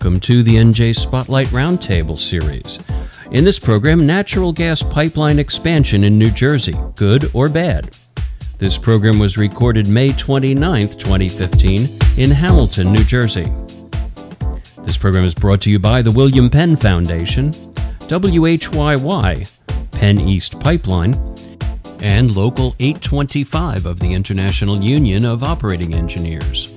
Welcome to the NJ Spotlight Roundtable series. In this program, natural gas pipeline expansion in New Jersey, good or bad? This program was recorded May 29, 2015 in Hamilton, New Jersey. This program is brought to you by the William Penn Foundation, WHYY, Penn East Pipeline, and Local 825 of the International Union of Operating Engineers.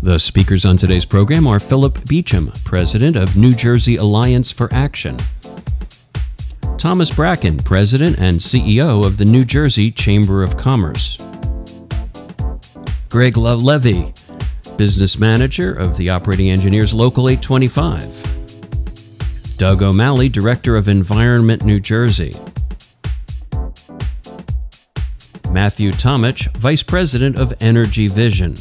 The speakers on today's program are Philip Beecham, President of New Jersey Alliance for Action; Thomas Bracken, President and CEO of the New Jersey Chamber of Commerce; Greg Levy, Business Manager of the Operating Engineers Local 825; Doug O'Malley, Director of Environment New Jersey; Matthew Tomich, Vice President of Energy Vision;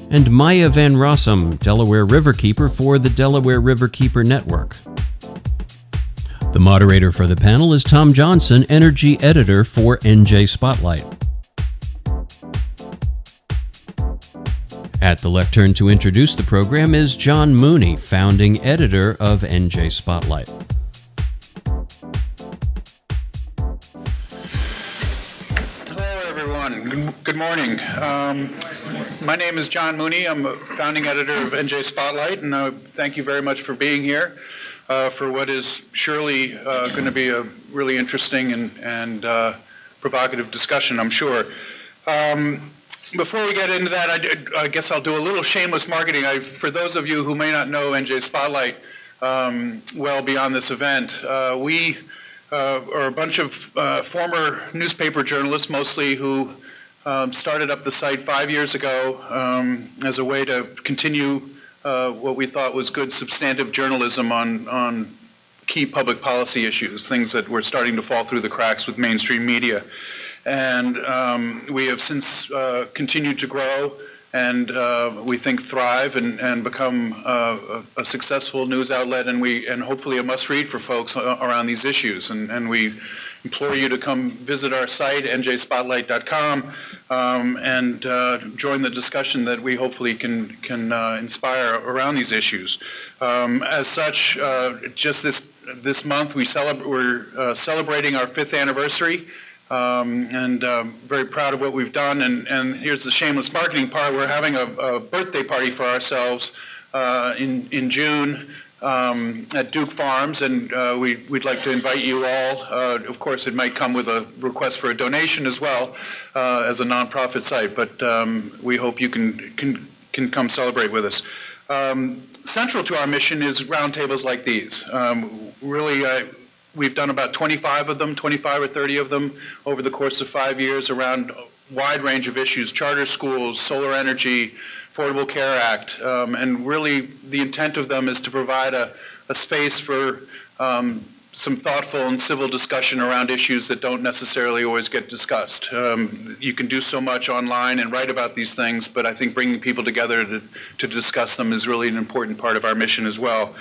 and Maya Van Rossum, Delaware Riverkeeper for the Delaware Riverkeeper Network. The moderator for the panel is Tom Johnson, Energy Editor for NJ Spotlight. At the lectern to introduce the program is John Mooney, Founding Editor of NJ Spotlight. Hello, everyone. Good morning. My name is John Mooney. I'm a founding editor of NJ Spotlight, and I thank you very much for being here for what is surely going to be a really interesting and provocative discussion, I'm sure. Before we get into that, I guess I'll do a little shameless marketing. For those of you who may not know NJ Spotlight well beyond this event, we are a bunch of former newspaper journalists, mostly, who started up the site 5 years ago as a way to continue what we thought was good substantive journalism on key public policy issues, things that were starting to fall through the cracks with mainstream media. And we have since continued to grow and we think thrive and become a successful news outlet, and hopefully a must-read for folks around these issues. And we implore you to come visit our site, njspotlight.com, and join the discussion that we hopefully can inspire around these issues. As such, just this month we're celebrating our 5th anniversary, and very proud of what we've done. And here's the shameless marketing part: we're having a birthday party for ourselves in June. At Duke Farms, and we'd like to invite you all. Of course, it might come with a request for a donation as well, as a nonprofit site, but we hope you can come celebrate with us. Central to our mission is roundtables like these. We've done about 25 of them, 25 or 30 of them over the course of 5 years around a wide range of issues: charter schools, solar energy, Affordable Care Act, and really the intent of them is to provide a space for some thoughtful and civil discussion around issues that don't necessarily always get discussed. You can do so much online and write about these things, but I think bringing people together to discuss them is really an important part of our mission as well.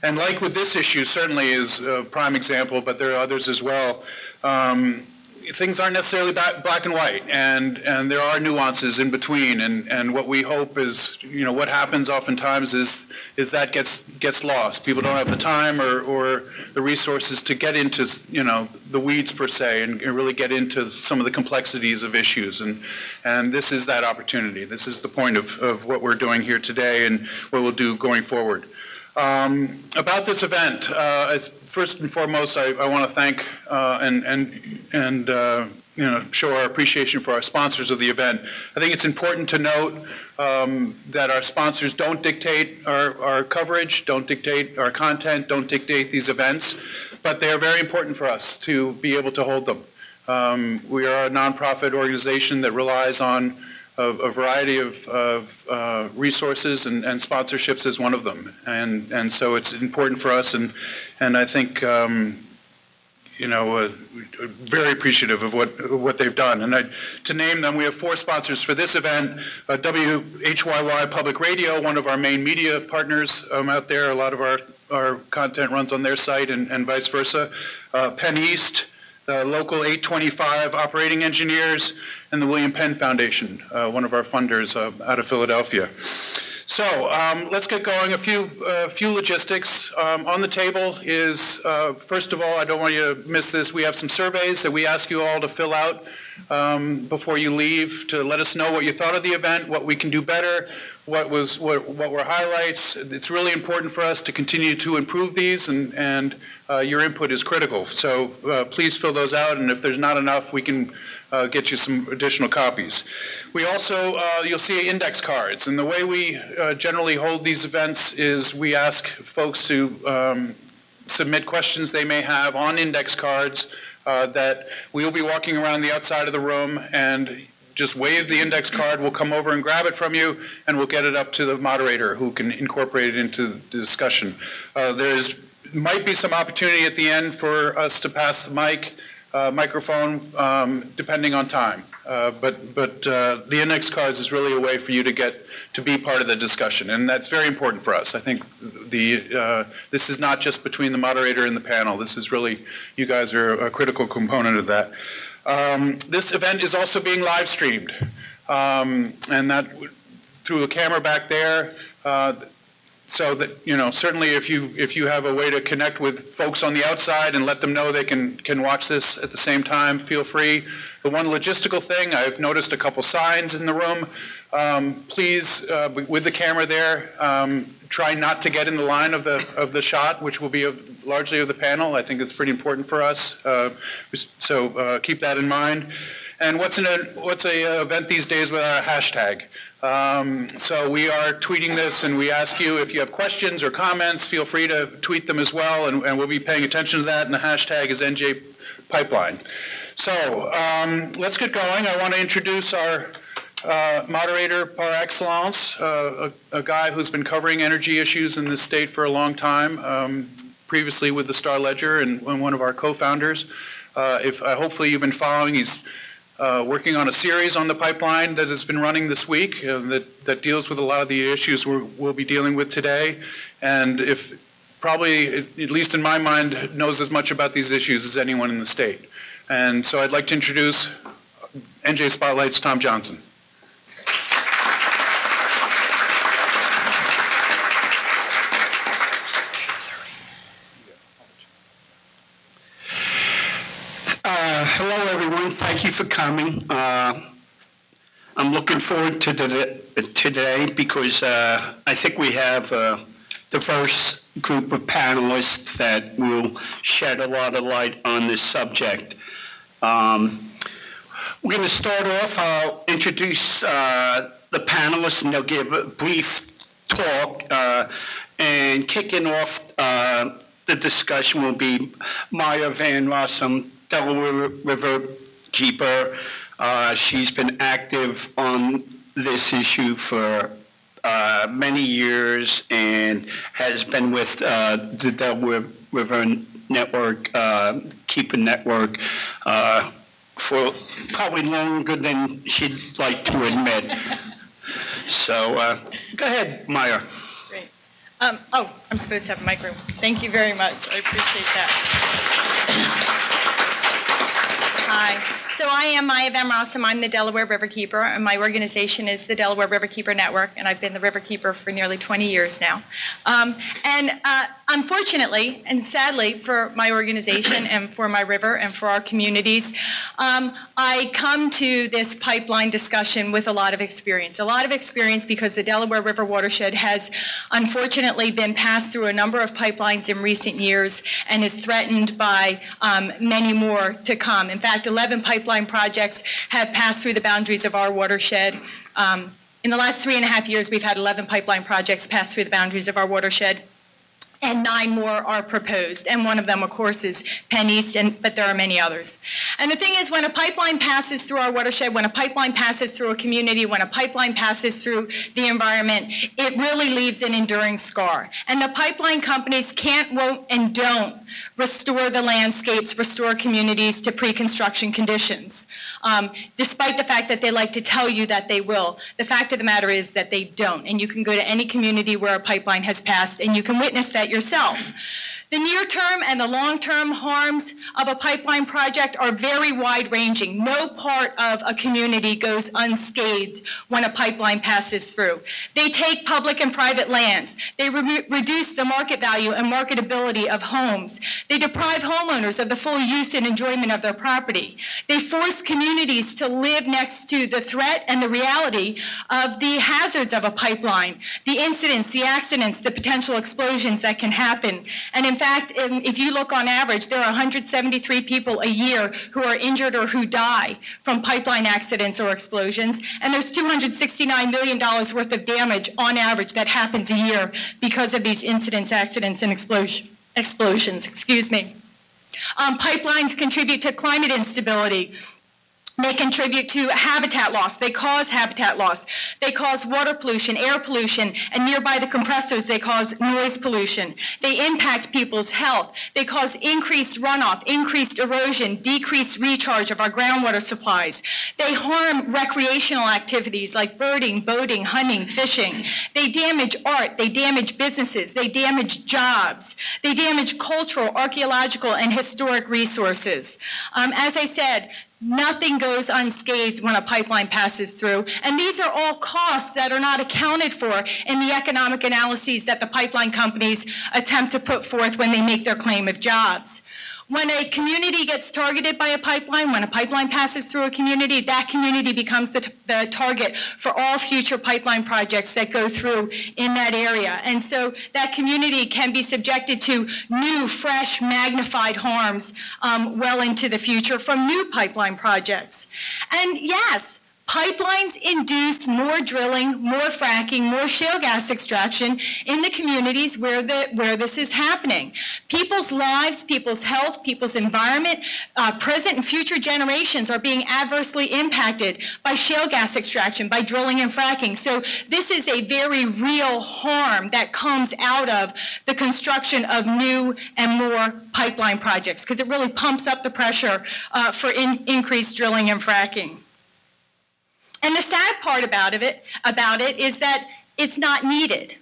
And like with this issue, certainly is a prime example, but there are others as well. Things aren't necessarily black and white, and there are nuances in between. And what we hope is, what happens oftentimes is that gets lost. People don't have the time or the resources to get into the weeds per se, and really get into some of the complexities of issues. And this is that opportunity. This is the point of what we're doing here today and what we'll do going forward. About this event, first and foremost, I want to thank and show our appreciation for our sponsors of the event. I think it's important to note that our sponsors don't dictate our coverage, don't dictate our content, don't dictate these events, but they are very important for us to be able to hold them. We are a nonprofit organization that relies on a variety of resources, and sponsorships is one of them. And so it's important for us, and I think very appreciative of what they've done. And to name them, we have 4 sponsors for this event: WHYY Public Radio, one of our main media partners out there. A lot of our content runs on their site, and vice versa. Penn East, the local 825 operating engineers, and the William Penn Foundation, one of our funders out of Philadelphia. So let's get going. A few logistics. On the table is, first of all, I don't want you to miss this, we have some surveys that we ask you all to fill out before you leave to let us know what you thought of the event, what we can do better, what were highlights. It's really important for us to continue to improve these, and your input is critical. So please fill those out, and if there's not enough, we can get you some additional copies. We also, you'll see index cards, and the way we generally hold these events is we ask folks to submit questions they may have on index cards that we will be walking around the outside of the room, and just wave the index card, we'll come over and grab it from you, and we'll get it up to the moderator who can incorporate it into the discussion. Might be some opportunity at the end for us to pass the microphone, depending on time. But the index cards is really a way for you to get to be part of the discussion, and that's very important for us. I think this is not just between the moderator and the panel. This is really, you guys are a critical component of that. This event is also being live streamed, and that through a camera back there. So that, certainly if you have a way to connect with folks on the outside and let them know they can watch this at the same time, feel free. The one logistical thing, I've noticed a couple signs in the room. Please, with the camera there, try not to get in the line of the shot, which will be largely of the panel. I think it's pretty important for us. So keep that in mind. And what's an event these days without a hashtag? So we are tweeting this, and we ask you if you have questions or comments, feel free to tweet them as well, and we'll be paying attention to that, and the hashtag is NJ Pipeline. So let's get going. I want to introduce our moderator par excellence, a guy who's been covering energy issues in this state for a long time, previously with the Star Ledger and one of our co-founders. Hopefully you've been following, he's working on a series on the pipeline that has been running this week that deals with a lot of the issues we'll be dealing with today. And probably, at least in my mind, knows as much about these issues as anyone in the state. And so I'd like to introduce NJ Spotlight's Tom Johnson. Hello, everyone. Thank you for coming. I'm looking forward to today because I think we have a diverse group of panelists that will shed a lot of light on this subject. We're going to start off. I'll introduce the panelists, and they'll give a brief talk. And kicking off the discussion will be Maya Van Rossum, Delaware River Keeper. She's been active on this issue for many years and has been with the Delaware River Network, Keeper Network, for probably longer than she'd like to admit. So go ahead, Maya. Great. I'm supposed to have a microphone. Thank you very much. I appreciate that. Hi. So I am Maya Van Rossum. I'm the Delaware River Keeper, and my organization is the Delaware River Keeper Network, and I've been the River Keeper for nearly 20 years now. Unfortunately, and sadly for my organization and for my river and for our communities, I come to this pipeline discussion with a lot of experience. A lot of experience because the Delaware River watershed has unfortunately been passed through a number of pipelines in recent years and is threatened by many more to come. In fact, 11 pipeline projects have passed through the boundaries of our watershed. In the last 3.5 years, we've had 11 pipeline projects pass through the boundaries of our watershed, and 9 more are proposed. And one of them, of course, is Penn East, but there are many others. And the thing is, when a pipeline passes through our watershed, when a pipeline passes through a community, when a pipeline passes through the environment, it really leaves an enduring scar. And the pipeline companies can't, won't, and don't restore the landscapes, restore communities to pre-construction conditions, despite the fact that they like to tell you that they will. The fact of the matter is that they don't. And you can go to any community where a pipeline has passed, and you can witness that yourself. The near-term and the long-term harms of a pipeline project are very wide-ranging. No part of a community goes unscathed when a pipeline passes through. They take public and private lands. They reduce the market value and marketability of homes. They deprive homeowners of the full use and enjoyment of their property. They force communities to live next to the threat and the reality of the hazards of a pipeline, the incidents, the accidents, the potential explosions that can happen. And in fact, if you look on average, there are 173 people a year who are injured or who die from pipeline accidents or explosions, and there's $269 million worth of damage on average that happens a year because of these incidents, accidents, and explosions. Pipelines contribute to climate instability. They contribute to habitat loss. They cause habitat loss. They cause water pollution, air pollution, and nearby the compressors, they cause noise pollution. They impact people's health. They cause increased runoff, increased erosion, decreased recharge of our groundwater supplies. They harm recreational activities like birding, boating, hunting, fishing. They damage art. They damage businesses. They damage jobs. They damage cultural, archaeological, and historic resources. As I said, nothing goes unscathed when a pipeline passes through, and these are all costs that are not accounted for in the economic analyses that the pipeline companies attempt to put forth when they make their claim of jobs. When a community gets targeted by a pipeline, when a pipeline passes through a community, that community becomes the target for all future pipeline projects that go through in that area. And so that community can be subjected to new, fresh, magnified harms well into the future from new pipeline projects. And yes, pipelines induce more drilling, more fracking, more shale gas extraction in the communities where this is happening. People's lives, people's health, people's environment, present and future generations are being adversely impacted by shale gas extraction, by drilling and fracking. So this is a very real harm that comes out of the construction of new and more pipeline projects, because it really pumps up the pressure for increased drilling and fracking. And the sad part about it is that it's not needed.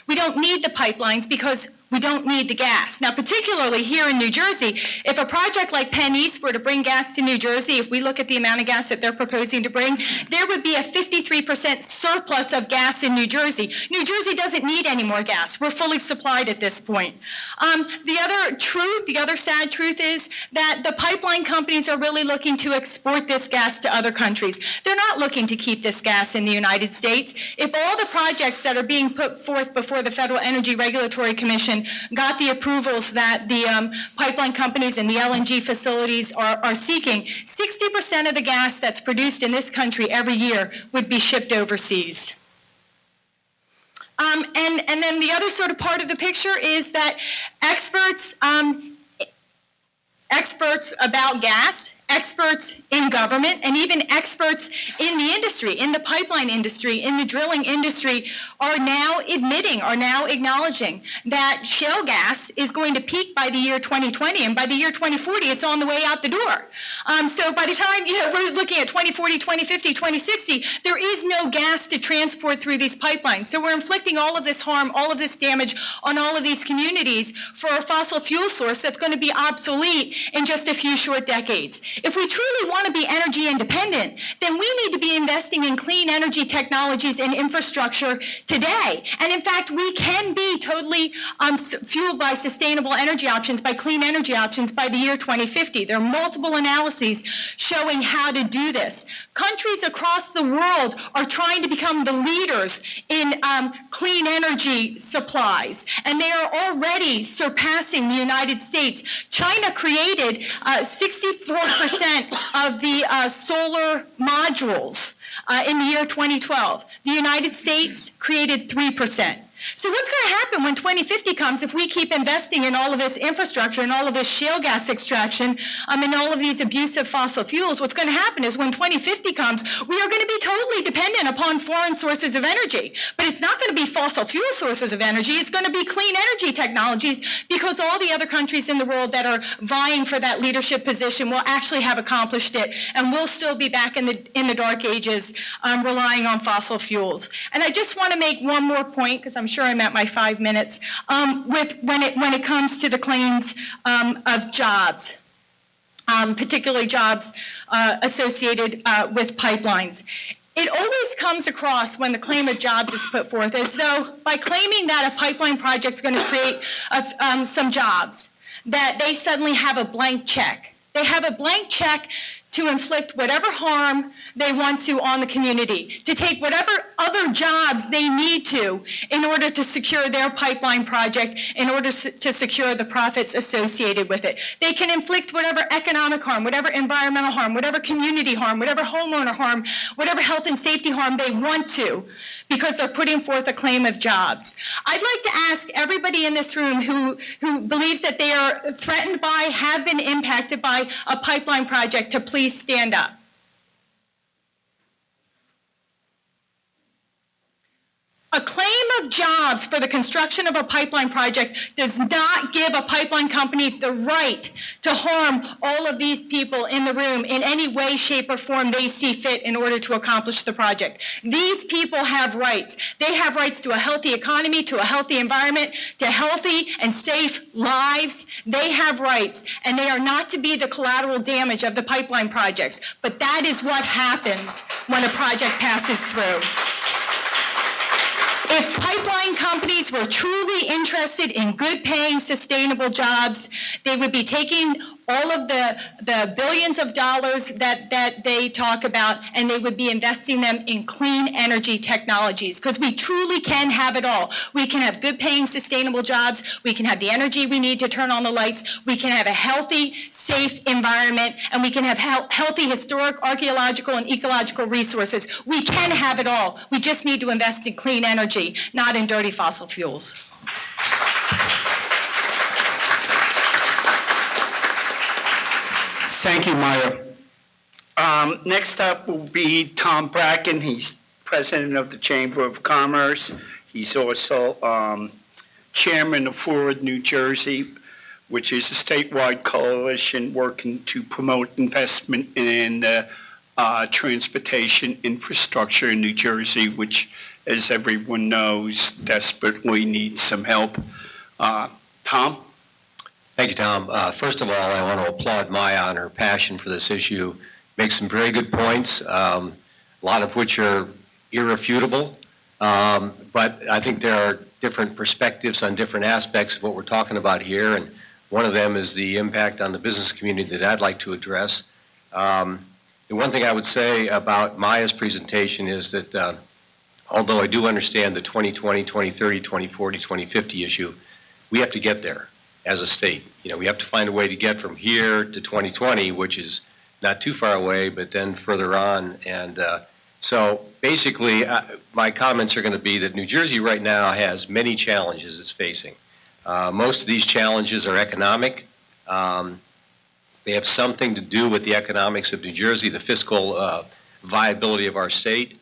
We don't need the pipelines because we don't need the gas. Now, particularly here in New Jersey, if a project like Penn East were to bring gas to New Jersey, if we look at the amount of gas that they're proposing to bring, there would be a 53% surplus of gas in New Jersey. New Jersey doesn't need any more gas. We're fully supplied at this point. The other sad truth is that the pipeline companies are really looking to export this gas to other countries. They're not looking to keep this gas in the United States. If all the projects that are being put forth before the Federal Energy Regulatory Commission got the approvals that the pipeline companies and the LNG facilities are seeking, 60% of the gas that's produced in this country every year would be shipped overseas. And then the other sort of part of the picture is that experts about gas, experts in government, and even experts in the industry, in the pipeline industry, in the drilling industry, are now acknowledging that shale gas is going to peak by the year 2020, and by the year 2040, it's on the way out the door. So by the time, we're looking at 2040, 2050, 2060, there is no gas to transport through these pipelines. So we're inflicting all of this harm, all of this damage on all of these communities for a fossil fuel source that's going to be obsolete in just a few short decades. If we truly want to be energy independent, then we need to be investing in clean energy technologies and infrastructure today. And in fact, we can be totally fueled by sustainable energy options, by clean energy options by the year 2050. There are multiple analyses showing how to do this. Countries across the world are trying to become the leaders in clean energy supplies, and they are already surpassing the United States. China created 64% of the solar modules in the year 2012. The United States created 3%. So what's going to happen when 2050 comes if we keep investing in all of this infrastructure and all of this shale gas extraction and all of these abusive fossil fuels? What's going to happen is when 2050 comes, we are going to be totally dependent upon foreign sources of energy. But it's not going to be fossil fuel sources of energy. It's going to be clean energy technologies, because all the other countries in the world that are vying for that leadership position will actually have accomplished it, and we'll still be back in the dark ages relying on fossil fuels. And I just want to make one more point, because I'm sure I'm at my 5 minutes, when it comes to the claims of jobs, particularly jobs associated with pipelines. It always comes across when the claim of jobs is put forth as though by claiming that a pipeline project is going to create some jobs, that they suddenly have a blank check. They have a blank check to inflict whatever harm they want to on the community, to take whatever other jobs they need to in order to secure their pipeline project, in order to secure the profits associated with it. They can inflict whatever economic harm, whatever environmental harm, whatever community harm, whatever homeowner harm, whatever health and safety harm they want to, because they're putting forth a claim of jobs. I'd like to ask everybody in this room who believes that they are threatened by, have been impacted by a pipeline project to please stand up. A claim of jobs for the construction of a pipeline project does not give a pipeline company the right to harm all of these people in the room in any way, shape, or form they see fit in order to accomplish the project. These people have rights. They have rights to a healthy economy, to a healthy environment, to healthy and safe lives. They have rights, and they are not to be the collateral damage of the pipeline projects. But that is what happens when a project passes through. If pipeline companies were truly interested in good-paying, sustainable jobs, they would be taking all of the billions of dollars that they talk about, and they would be investing them in clean energy technologies, because we truly can have it all. We can have good-paying, sustainable jobs. We can have the energy we need to turn on the lights. We can have a healthy, safe environment, and we can have healthy historic, archaeological, and ecological resources. We can have it all. We just need to invest in clean energy, not in dirty fossil fuels. Thank you, Maya. Next up will be Tom Bracken. He's president of the Chamber of Commerce. He's also chairman of Forward New Jersey, which is a statewide coalition working to promote investment in transportation infrastructure in New Jersey, which, as everyone knows, desperately needs some help. Tom? Thank you, Tom. First of all, I want to applaud Maya on her passion for this issue. Makes some very good points, a lot of which are irrefutable. But I think there are different perspectives on different aspects of what we're talking about here, and one of them is the impact on the business community that I'd like to address. The one thing I would say about Maya's presentation is that although I do understand the 2020, 2030, 2040, 2050 issue, we have to get there as a state. You know, we have to find a way to get from here to 2020, which is not too far away, but then further on. And so basically, my comments are going to be that New Jersey right now has many challenges it's facing. Most of these challenges are economic. They have something to do with the economics of New Jersey, the fiscal viability of our state.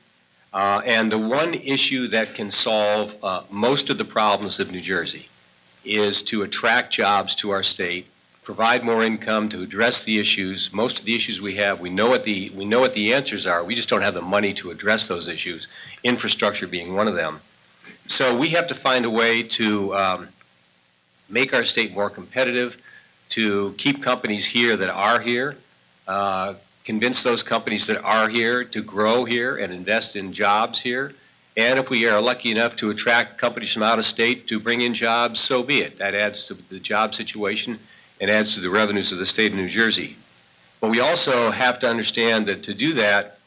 And the one issue that can solve most of the problems of New Jersey is to attract jobs to our state, provide more income to address the issues. Most of the issues we have, we know what the answers are. We just don't have the money to address those issues, infrastructure being one of them. So we have to find a way to make our state more competitive, to keep companies here that are here, convince those companies that are here to grow here and invest in jobs here. And if we are lucky enough to attract companies from out of state to bring in jobs, so be it. That adds to the job situation and adds to the revenues of the state of New Jersey. But we also have to understand that to do that,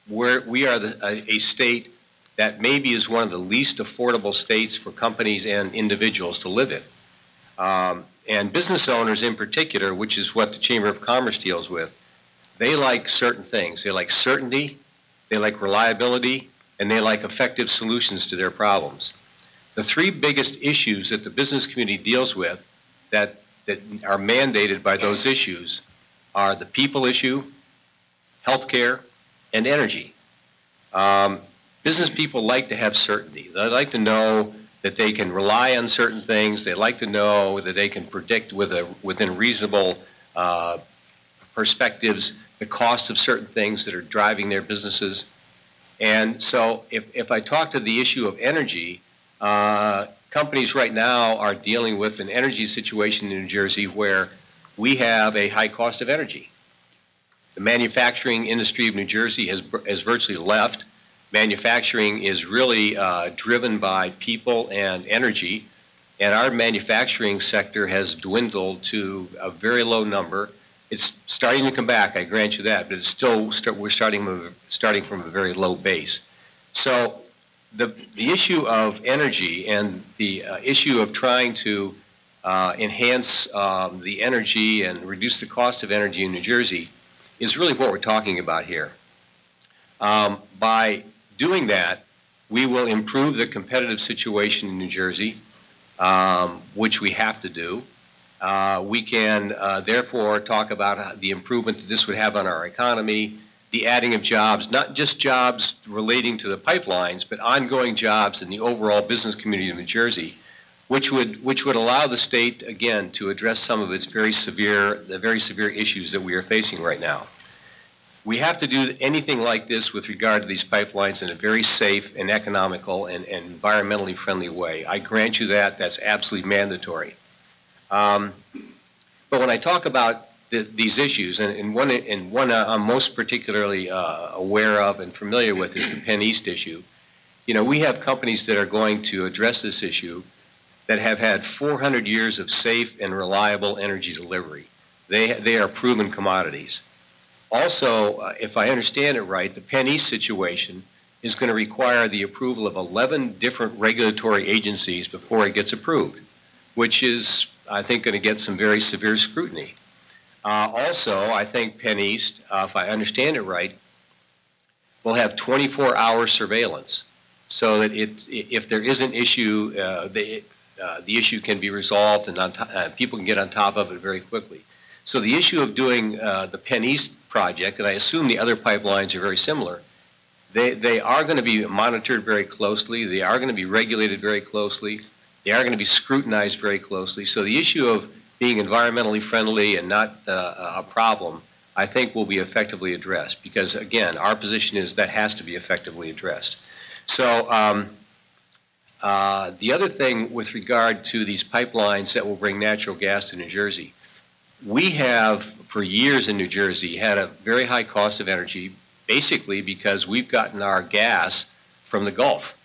we are a state that maybe is one of the least affordable states for companies and individuals to live in. And business owners in particular, which is what the Chamber of Commerce deals with, they like certain things. They like certainty, they like reliability, and they like effective solutions to their problems. The three biggest issues that the business community deals with that are mandated by those issues are the people issue, healthcare, and energy. Business people like to have certainty. They like to know that they can rely on certain things. They like to know that they can predict within reasonable perspectives the cost of certain things that are driving their businesses. And so if I talk to the issue of energy, Companies right now are dealing with an energy situation in New Jersey where we have a high cost of energy. The manufacturing industry of New Jersey has virtually left. Manufacturing is really driven by people and energy, and our manufacturing sector has dwindled to a very low number. It's starting to come back, I grant you that, but it's still we're starting from a very low base. So the issue of energy and the issue of trying to enhance the energy and reduce the cost of energy in New Jersey is really what we're talking about here. By doing that, we will improve the competitive situation in New Jersey, which we have to do. We can therefore talk about the improvement that this would have on our economy, the adding of jobs, not just jobs relating to the pipelines, but ongoing jobs in the overall business community of New Jersey, which would allow the state, again, to address some of its very severe issues that we are facing right now. We have to do anything like this with regard to these pipelines in a very safe and economical and environmentally friendly way. I grant you that. That's absolutely mandatory. But when I talk about these issues, and one I'm most particularly aware of and familiar with is the Penn East issue. You know, we have companies that are going to address this issue that have had 400 years of safe and reliable energy delivery. They are proven commodities. Also, if I understand it right, the Penn East situation is going to require the approval of 11 different regulatory agencies before it gets approved, which is, I think, going to get some very severe scrutiny. Also, I think Penn East, if I understand it right, will have 24-hour surveillance so that if there is an issue, the issue can be resolved and people can get on top of it very quickly. So the issue of doing the Penn East project, and I assume the other pipelines are very similar, they are going to be monitored very closely. They are going to be regulated very closely. They are going to be scrutinized very closely. So the issue of being environmentally friendly and not a problem, I think will be effectively addressed because, again, our position is that has to be effectively addressed. So the other thing with regard to these pipelines that will bring natural gas to New Jersey, we have, for years in New Jersey, had a very high cost of energy, basically because we've gotten our gas from the Gulf.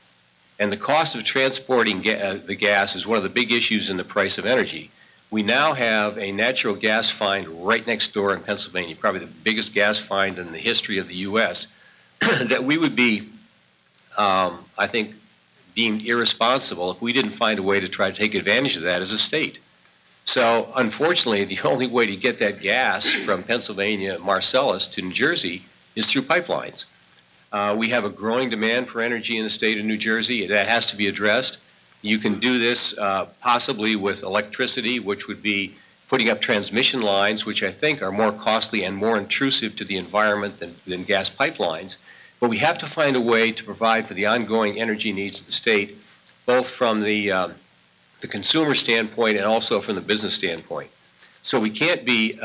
And the cost of transporting the gas is one of the big issues in the price of energy. We now have a natural gas find right next door in Pennsylvania, probably the biggest gas find in the history of the U.S., that we would be, I think, deemed irresponsible if we didn't find a way to try to take advantage of that as a state. So, unfortunately, the only way to get that gas from Pennsylvania, Marcellus, to New Jersey is through pipelines. We have a growing demand for energy in the state of New Jersey. That has to be addressed. You can do this possibly with electricity, which would be putting up transmission lines, which I think are more costly and more intrusive to the environment than gas pipelines. But we have to find a way to provide for the ongoing energy needs of the state, both from the consumer standpoint and also from the business standpoint. So we can't be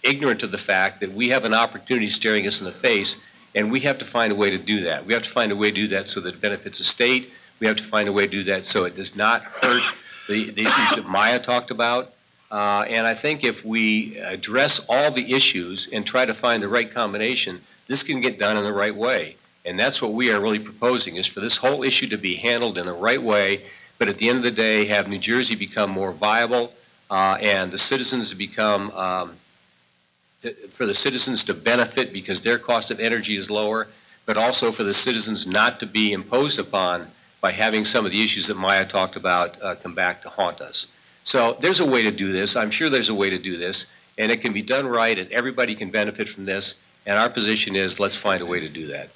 ignorant of the fact that we have an opportunity staring us in the face, and we have to find a way to do that. We have to find a way to do that so that it benefits the state. We have to find a way to do that so it does not hurt the issues that Maya talked about. And I think if we address all the issues and try to find the right combination, this can get done in the right way. And that's what we are really proposing, is for this whole issue to be handled in the right way, but at the end of the day, have New Jersey become more viable and the citizens to become, for the citizens to benefit because their cost of energy is lower, but also for the citizens not to be imposed upon by having some of the issues that Maya talked about come back to haunt us. So there's a way to do this. I'm sure there's a way to do this, and it can be done right, and everybody can benefit from this, and our position is let's find a way to do that.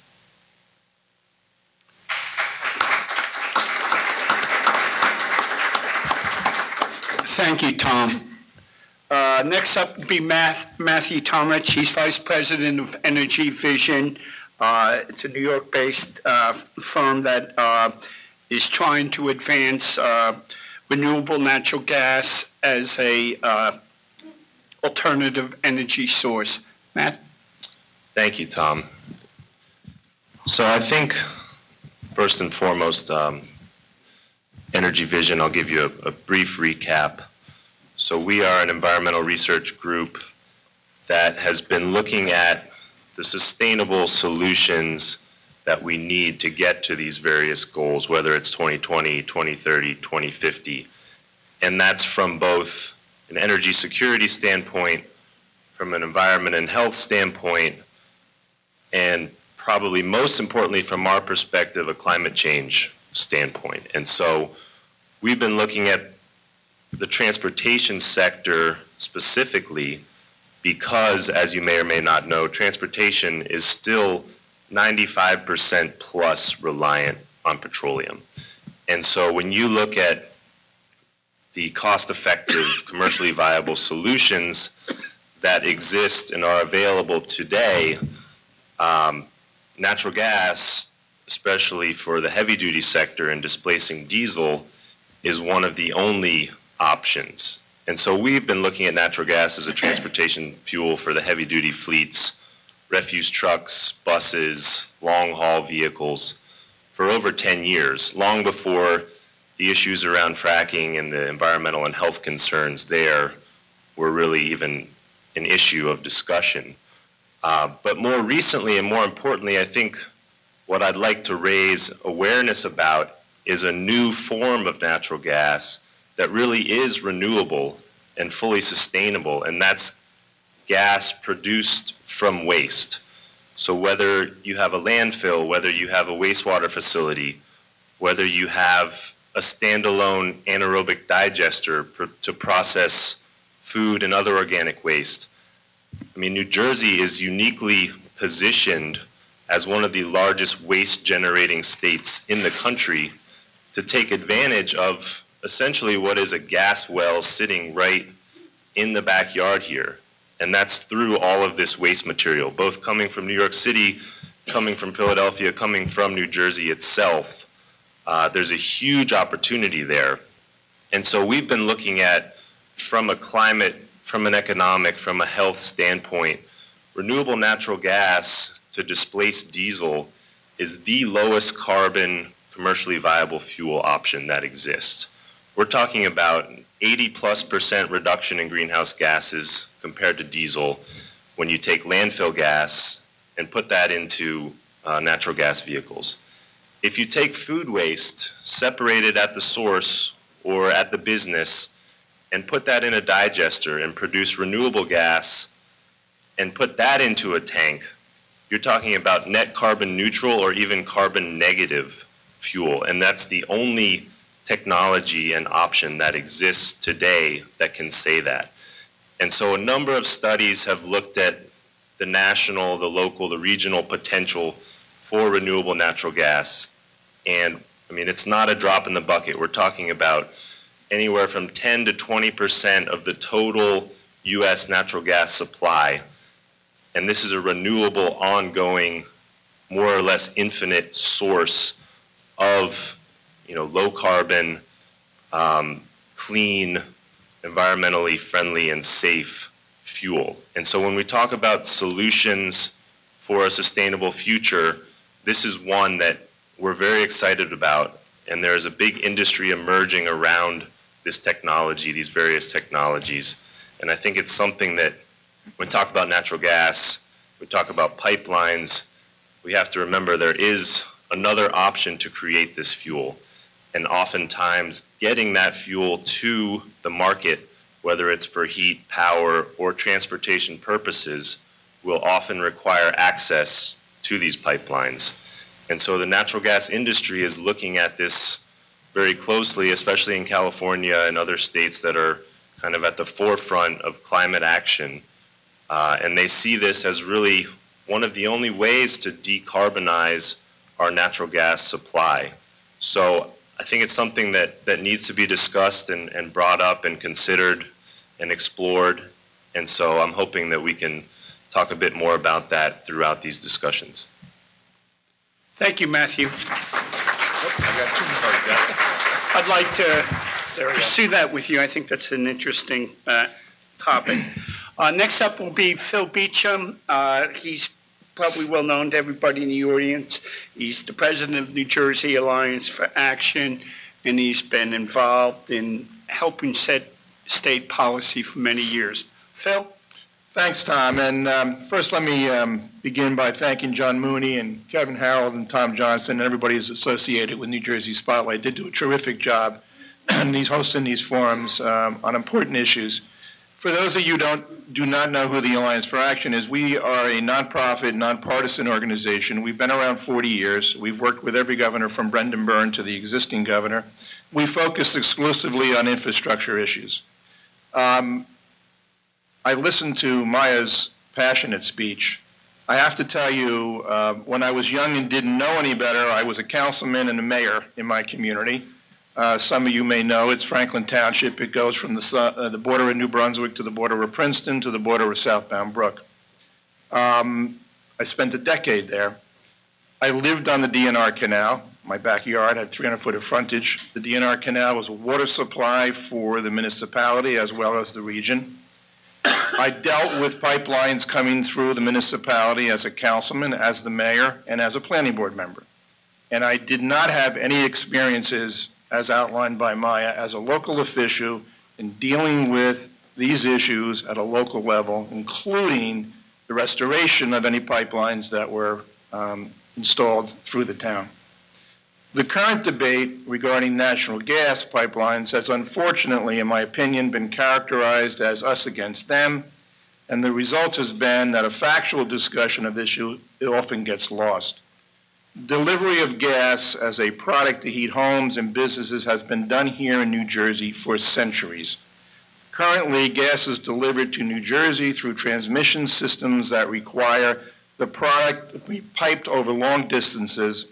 Thank you, Tom. Next up would be Matthew Tomich. He's Vice President of Energy Vision. It's a New York-based firm that is trying to advance renewable natural gas as a alternative energy source. Matt? Thank you, Tom. So I think, first and foremost, energy vision, I'll give you a brief recap. So we are an environmental research group that has been looking at the sustainable solutions that we need to get to these various goals, whether it's 2020, 2030, 2050. And that's from both an energy security standpoint, from an environment and health standpoint, and probably most importantly from our perspective, a climate change standpoint. And so we've been looking at the transportation sector specifically because, as you may or may not know, transportation is still 95% plus reliant on petroleum. And so when you look at the cost-effective, commercially viable solutions that exist and are available today, natural gas, especially for the heavy-duty sector and displacing diesel, is one of the only options. And so we've been looking at natural gas as a transportation fuel for the heavy-duty fleets, refuse trucks, buses, long-haul vehicles for over 10 years, long before the issues around fracking and the environmental and health concerns there were really even an issue of discussion. But more recently and more importantly, I think what I'd like to raise awareness about is a new form of natural gas that really is renewable and fully sustainable, and that's gas produced from waste. So whether you have a landfill, whether you have a wastewater facility, whether you have a standalone anaerobic digester to process food and other organic waste. I mean, New Jersey is uniquely positioned as one of the largest waste generating states in the country to take advantage of essentially what is a gas well sitting right in the backyard here. And that's through all of this waste material, both coming from New York City, coming from Philadelphia, coming from New Jersey itself. There's a huge opportunity there. And so we've been looking at, from a climate, from an economic, from a health standpoint, renewable natural gas to displace diesel is the lowest carbon commercially viable fuel option that exists. We're talking about 80+% reduction in greenhouse gases compared to diesel when you take landfill gas and put that into natural gas vehicles. If you take food waste, separate it at the source or at the business, and put that in a digester and produce renewable gas and put that into a tank, you're talking about net carbon neutral or even carbon negative fuel. And that's the only technology and option that exists today that can say that. And so a number of studies have looked at the national, the local, the regional potential for renewable natural gas. And I mean, it's not a drop in the bucket. We're talking about anywhere from 10 to 20% of the total US natural gas supply. And this is a renewable, ongoing, more or less infinite source of, low carbon, clean, environmentally friendly and safe fuel. And so when we talk about solutions for a sustainable future, this is one that we're very excited about. And there's a big industry emerging around this technology, these various technologies. And I think it's something that when we talk about natural gas, we talk about pipelines, we have to remember there is another option to create this fuel. And oftentimes getting that fuel to the market, whether it's for heat, power, or transportation purposes, will often require access to these pipelines. And so the natural gas industry is looking at this very closely, especially in California and other states that are kind of at the forefront of climate action. And they see this as really one of the only ways to decarbonize our natural gas supply. So I think it's something that needs to be discussed and brought up and considered and explored. And so I'm hoping that we can talk a bit more about that throughout these discussions. Thank you, Matthew. I'd like to pursue that with you. I think that's an interesting topic. Next up will be Phil Beecham. He's probably well known to everybody in the audience. He's the president of New Jersey Alliance for Action, and he's been involved in helping set state policy for many years. Phil? Thanks, Tom. And first, let me begin by thanking John Mooney and Kevin Harold and Tom Johnson and everybody who's associated with New Jersey Spotlight. They do a terrific job and hosting these forums on important issues. For those of you who do not know who the Alliance for Action is, we are a nonprofit, nonpartisan organization. We've been around 40 years. We've worked with every governor from Brendan Byrne to the existing governor. We focus exclusively on infrastructure issues. I listened to Maya's passionate speech. I have to tell you, when I was young and didn't know any better, I was a councilman and a mayor in my community. Some of you may know it's Franklin Township. It goes from the border of New Brunswick to the border of Princeton to the border of Southbound Brook. I spent a decade there. I lived on the DNR Canal. My backyard had 300 foot of frontage. The DNR Canal was a water supply for the municipality as well as the region. I dealt with pipelines coming through the municipality as a councilman, as the mayor, and as a planning board member. And I did not have any experiences, as outlined by Maya, as a local official in dealing with these issues at a local level, including the restoration of any pipelines that were installed through the town. The current debate regarding natural gas pipelines has unfortunately, in my opinion, been characterized as us against them, and the result has been that a factual discussion of this issue often gets lost. Delivery of gas as a product to heat homes and businesses has been done here in New Jersey for centuries. Currently, gas is delivered to New Jersey through transmission systems that require the product to be piped over long distances,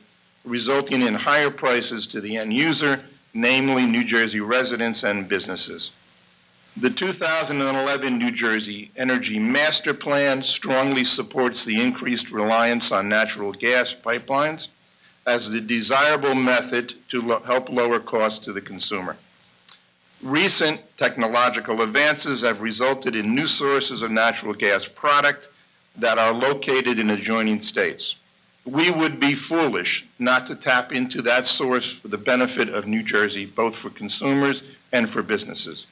resulting in higher prices to the end user, namely New Jersey residents and businesses. The 2011 New Jersey Energy Master Plan strongly supports the increased reliance on natural gas pipelines as the desirable method to help lower costs to the consumer. Recent technological advances have resulted in new sources of natural gas product that are located in adjoining states. We would be foolish not to tap into that source for the benefit of New Jersey, both for consumers and for businesses.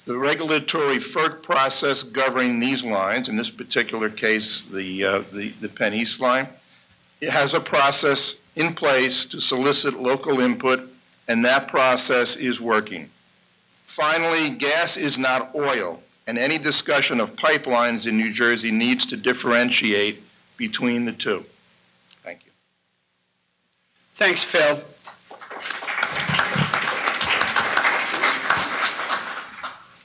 The regulatory FERC process governing these lines, in this particular case, the Penn East line, it has a process in place to solicit local input, and that process is working. Finally, gas is not oil, and any discussion of pipelines in New Jersey needs to differentiate between the two. Thank you. Thanks, Phil.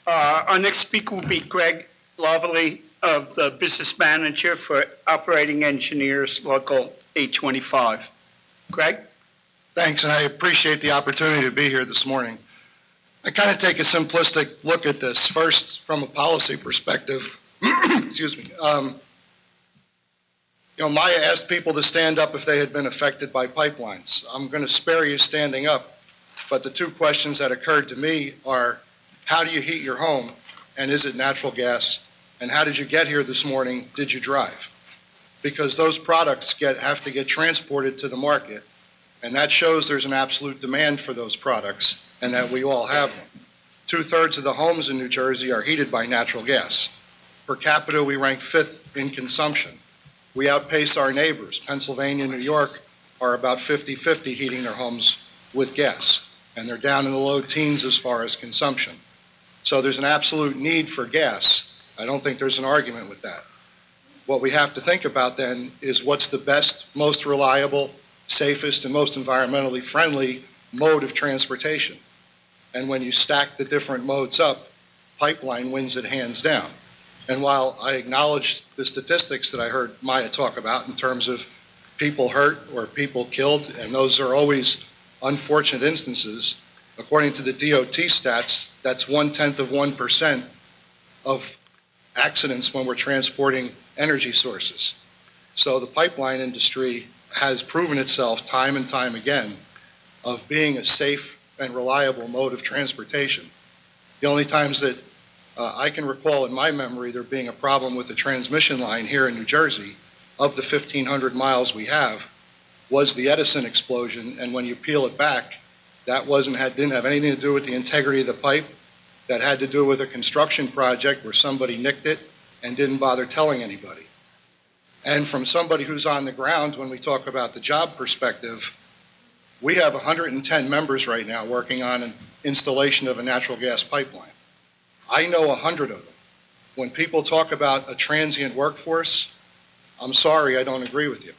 Our next speaker will be Greg Loveley, of the business manager for Operating Engineers Local 825. Greg? Thanks, and I appreciate the opportunity to be here this morning. I kind of take a simplistic look at this. First, from a policy perspective, excuse me. Maya asked people to stand up if they had been affected by pipelines. I'm going to spare you standing up, but the two questions that occurred to me are, how do you heat your home, and is it natural gas? And how did you get here this morning? Did you drive? Because those products have to get transported to the market, and that shows there's an absolute demand for those products and that we all have them. 2/3 of the homes in New Jersey are heated by natural gas. Per capita, we rank 5th in consumption. We outpace our neighbors. Pennsylvania and New York are about 50-50 heating their homes with gas, and they're down in the low teens as far as consumption. So there's an absolute need for gas. I don't think there's an argument with that. What we have to think about then is what's the best, most reliable, safest, and most environmentally friendly mode of transportation. And when you stack the different modes up, pipeline wins it hands down. And while I acknowledge the statistics that I heard Maya talk about in terms of people hurt or people killed, and those are always unfortunate instances, according to the DOT stats, that's 0.1% of accidents when we're transporting energy sources. So the pipeline industry has proven itself time and time again of being a safe and reliable mode of transportation. The only times that I can recall in my memory there being a problem with the transmission line here in New Jersey, of the 1,500 miles we have, was the Edison explosion, and when you peel it back, That didn't have anything to do with the integrity of the pipe. That had to do with a construction project where somebody nicked it and didn't bother telling anybody. And from somebody who's on the ground, when we talk about the job perspective, we have 110 members right now working on an installation of a natural gas pipeline. I know 100 of them. When people talk about a transient workforce, I'm sorry, I don't agree with you.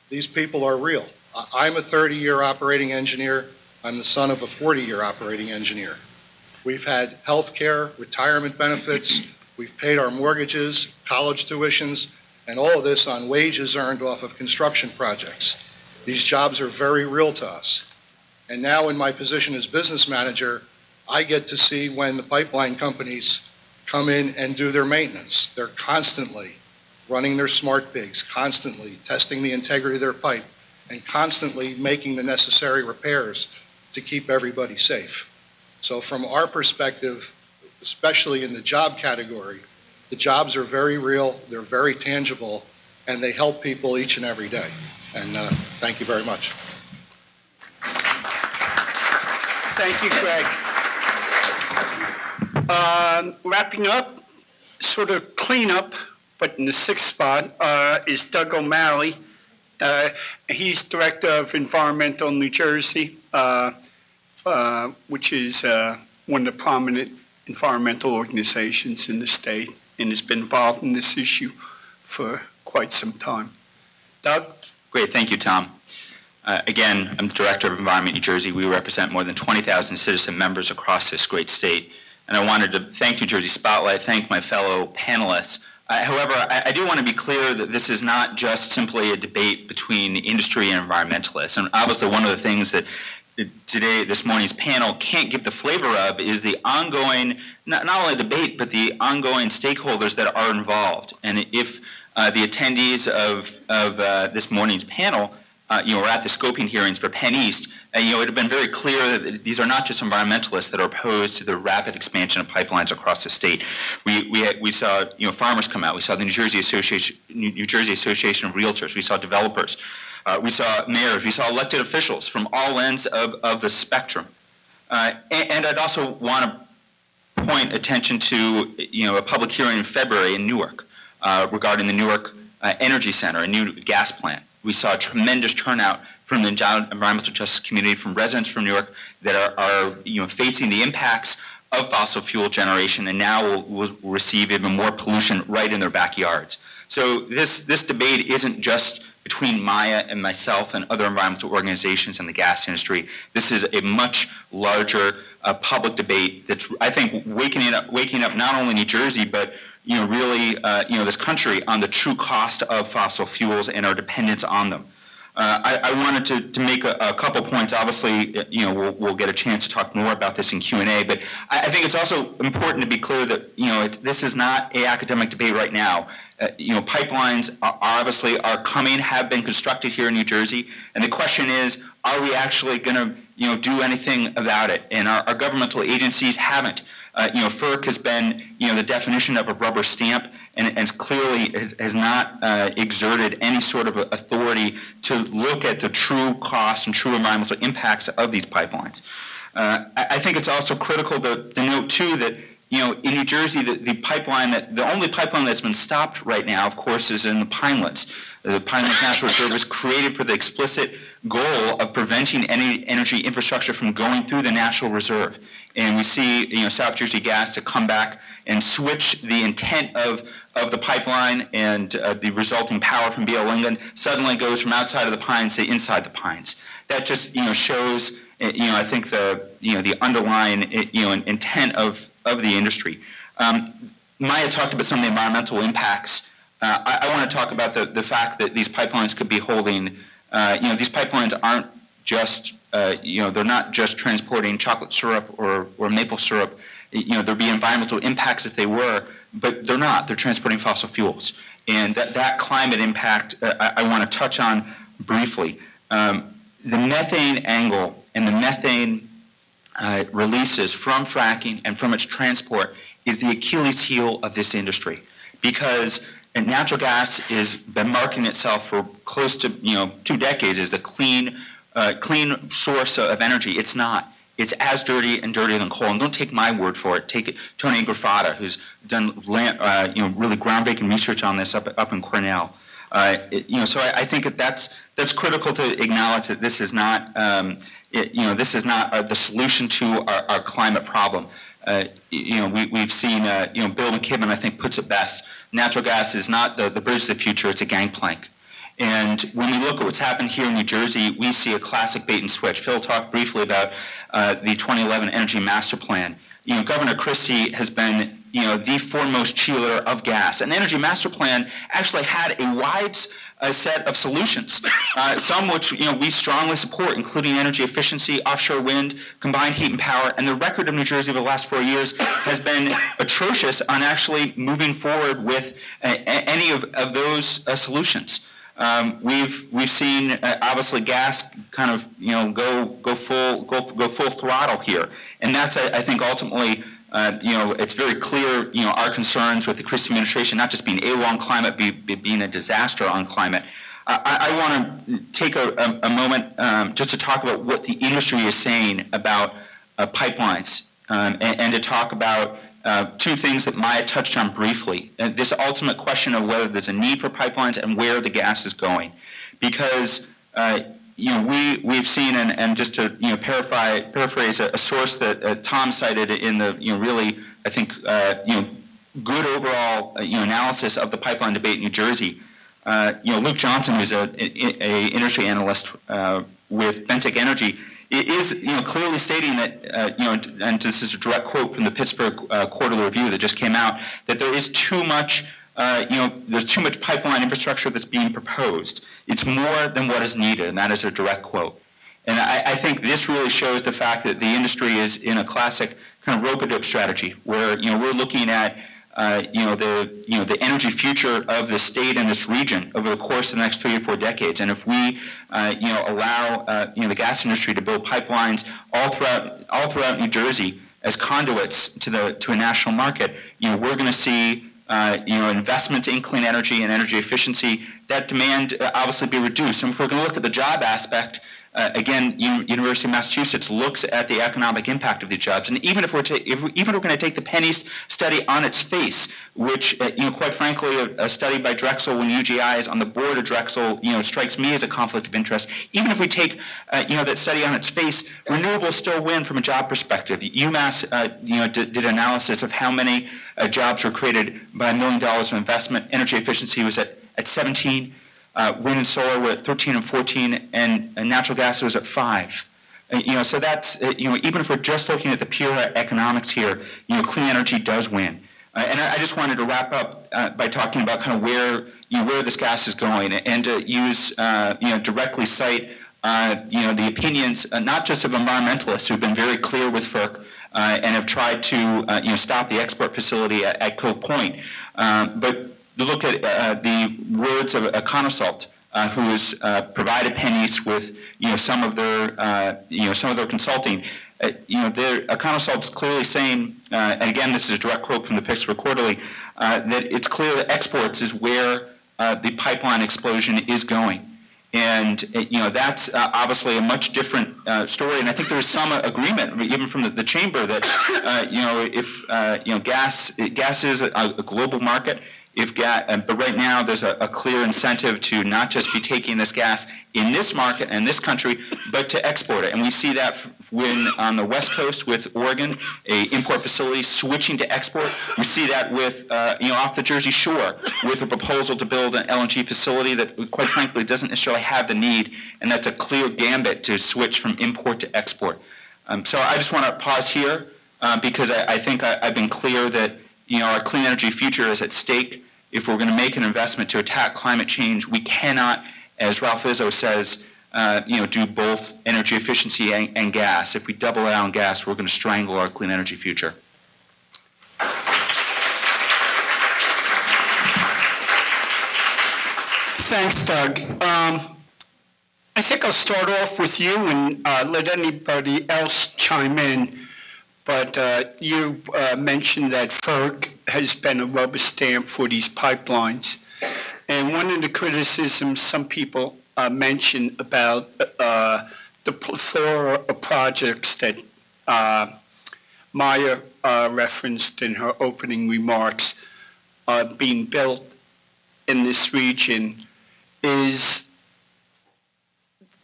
These people are real. I'm a 30-year operating engineer. I'm the son of a 40-year operating engineer. We've had health care, retirement benefits, we've paid our mortgages, college tuitions, and all of this on wages earned off of construction projects. These jobs are very real to us. And now in my position as business manager, I get to see when the pipeline companies come in and do their maintenance. They're constantly running their smart pigs, constantly testing the integrity of their pipe, and constantly making the necessary repairs to keep everybody safe. So from our perspective, especially in the job category, the jobs are very real, they're very tangible, and they help people each and every day. And thank you very much. Thank you, Greg. Wrapping up, sort of cleanup, but in the sixth spot, is Doug O'Malley. He's Director of Environmental New Jersey, which is one of the prominent environmental organizations in the state and has been involved in this issue for quite some time. Doug? Great, thank you, Tom. Again, I'm the Director of Environment New Jersey. We represent more than 20,000 citizen members across this great state. And I wanted to thank New Jersey Spotlight, thank my fellow panelists. However, I do want to be clear that this is not just simply a debate between industry and environmentalists. And obviously one of the things that this morning's panel can't give the flavor of is the ongoing, not only debate, but the ongoing stakeholders that are involved. And if the attendees of this morning's panel were at the scoping hearings for Penn East, it would have been very clear that these are not just environmentalists that are opposed to the rapid expansion of pipelines across the state. We saw farmers come out. We saw the New Jersey Association of Realtors. We saw developers. We saw mayors. We saw elected officials from all ends of the spectrum. And I'd also want to point attention to a public hearing in February in Newark regarding the Newark Energy Center, a new gas plant. We saw a tremendous turnout from the environmental justice community, from residents from Newark that are facing the impacts of fossil fuel generation, and now will receive even more pollution right in their backyards. So this debate isn't just between Maya and myself and other environmental organizations in the gas industry. This is a much larger public debate that's, I think, waking up not only New Jersey, but really this country on the true cost of fossil fuels and our dependence on them. I wanted to make a couple points. Obviously, we'll get a chance to talk more about this in Q&A, but I think it's also important to be clear that this is not an academic debate right now. Pipelines obviously are coming, have been constructed here in New Jersey, and the question is, are we actually going to do anything about it? And our governmental agencies haven't. FERC has been the definition of a rubber stamp, and clearly has not exerted any sort of authority to look at the true costs and true environmental impacts of these pipelines. I think it's also critical to note too that in New Jersey, the only pipeline that's been stopped right now, of course, is in the Pinelands. The Pinelands National Reserve was created for the explicit goal of preventing any energy infrastructure from going through the National Reserve. And we see South Jersey Gas to come back and switch the intent of the pipeline, and the resulting power from B.L. England suddenly goes from outside of the pines to inside the pines. That just shows I think the underlying intent of the industry. Maya talked about some of the environmental impacts. I want to talk about the fact that these pipelines could be holding. These pipelines aren't just they're not just transporting chocolate syrup or maple syrup. There'd be environmental impacts if they were, but they're not. They're transporting fossil fuels. And that climate impact I want to touch on briefly. The methane angle and the methane releases from fracking and from its transport is the Achilles heel of this industry, because natural gas has been marketing itself for close to 2 decades as the clean, source of energy. It's not. It's as dirty and dirtier than coal. And don't take my word for it. Take Tony Grafata, who's done really groundbreaking research on this up in Cornell. So I think that's critical to acknowledge that this is not the solution to our climate problem. We've seen Bill McKibben, I think, puts it best. Natural gas is not the bridge to the future; it's a gangplank. And when we look at what's happened here in New Jersey, we see a classic bait and switch. Phil talked briefly about the 2011 Energy Master Plan. Governor Christie has been the foremost cheerleader of gas. And the Energy Master Plan actually had a wide set of solutions, some which we strongly support, including energy efficiency, offshore wind, combined heat and power. And the record of New Jersey over the last 4 years has been atrocious on actually moving forward with any of those solutions. We've seen obviously gas kind of go full throttle here, and that's I think ultimately it's very clear our concerns with the Christie administration not just being AWOL on climate, being a disaster on climate. I want to take a moment just to talk about what the industry is saying about pipelines and to talk about two things that Maya touched on briefly. This ultimate question of whether there's a need for pipelines and where the gas is going. Because we've seen, and just to paraphrase a source that Tom cited in the really, I think, good overall analysis of the pipeline debate in New Jersey. Luke Johnson, who's a industry analyst with Bentic Energy, is clearly stating that and this is a direct quote from the Pittsburgh Quarterly Review that just came out, that there is too much there's too much pipeline infrastructure that's being proposed. It's more than what is needed, and that is a direct quote. And I think this really shows the fact that the industry is in a classic kind of rope-a-dope strategy, where we're looking at the energy future of the state and this region over the course of the next 3 or 4 decades. And if we allow the gas industry to build pipelines all throughout New Jersey as conduits to a national market, we're going to see investments in clean energy and energy efficiency, that demand obviously be reduced. And if we're going to look at the job aspect, again, University of Massachusetts looks at the economic impact of these jobs, and even if we're going to take the Penny's study on its face, which quite frankly, a study by Drexel when UGI is on the board of Drexel, strikes me as a conflict of interest. Even if we take that study on its face, renewables still win from a job perspective. UMass did analysis of how many jobs were created by $1 million of investment. Energy efficiency was at 17. Wind and solar were at 13 and 14, and natural gas was at 5. So that's even if we're just looking at the pure economics here, clean energy does win. And I just wanted to wrap up by talking about kind of where this gas is going, and to use directly cite the opinions not just of environmentalists who've been very clear with FERC and have tried to stop the export facility at Cove Point, but to look at the words of Econosult, who has provided Penny's with some of their consulting. Econosult's clearly saying, and again this is a direct quote from the Pittsburgh Quarterly, that it's clear that exports is where the pipeline explosion is going. And that's obviously a much different story, and I think there's some agreement, even from the chamber, that if gas is a global market. But right now there's a clear incentive to not just be taking this gas in this market and this country, but to export it. And we see that when on the West Coast with Oregon, a import facility switching to export. We see that with off the Jersey Shore with a proposal to build an LNG facility that, quite frankly, doesn't necessarily have the need, and that's a clear gambit to switch from import to export. So I just want to pause here because I think I've been clear that our clean energy future is at stake. If we're going to make an investment to attack climate change, we cannot, as Ralph Izzo says, do both energy efficiency and gas. If we double down on gas, we're going to strangle our clean energy future. Thanks, Doug. I think I'll start off with you and let anybody else chime in. But you mentioned that FERC has been a rubber stamp for these pipelines. And one of the criticisms some people mention about the plethora of projects that Maya referenced in her opening remarks being built in this region is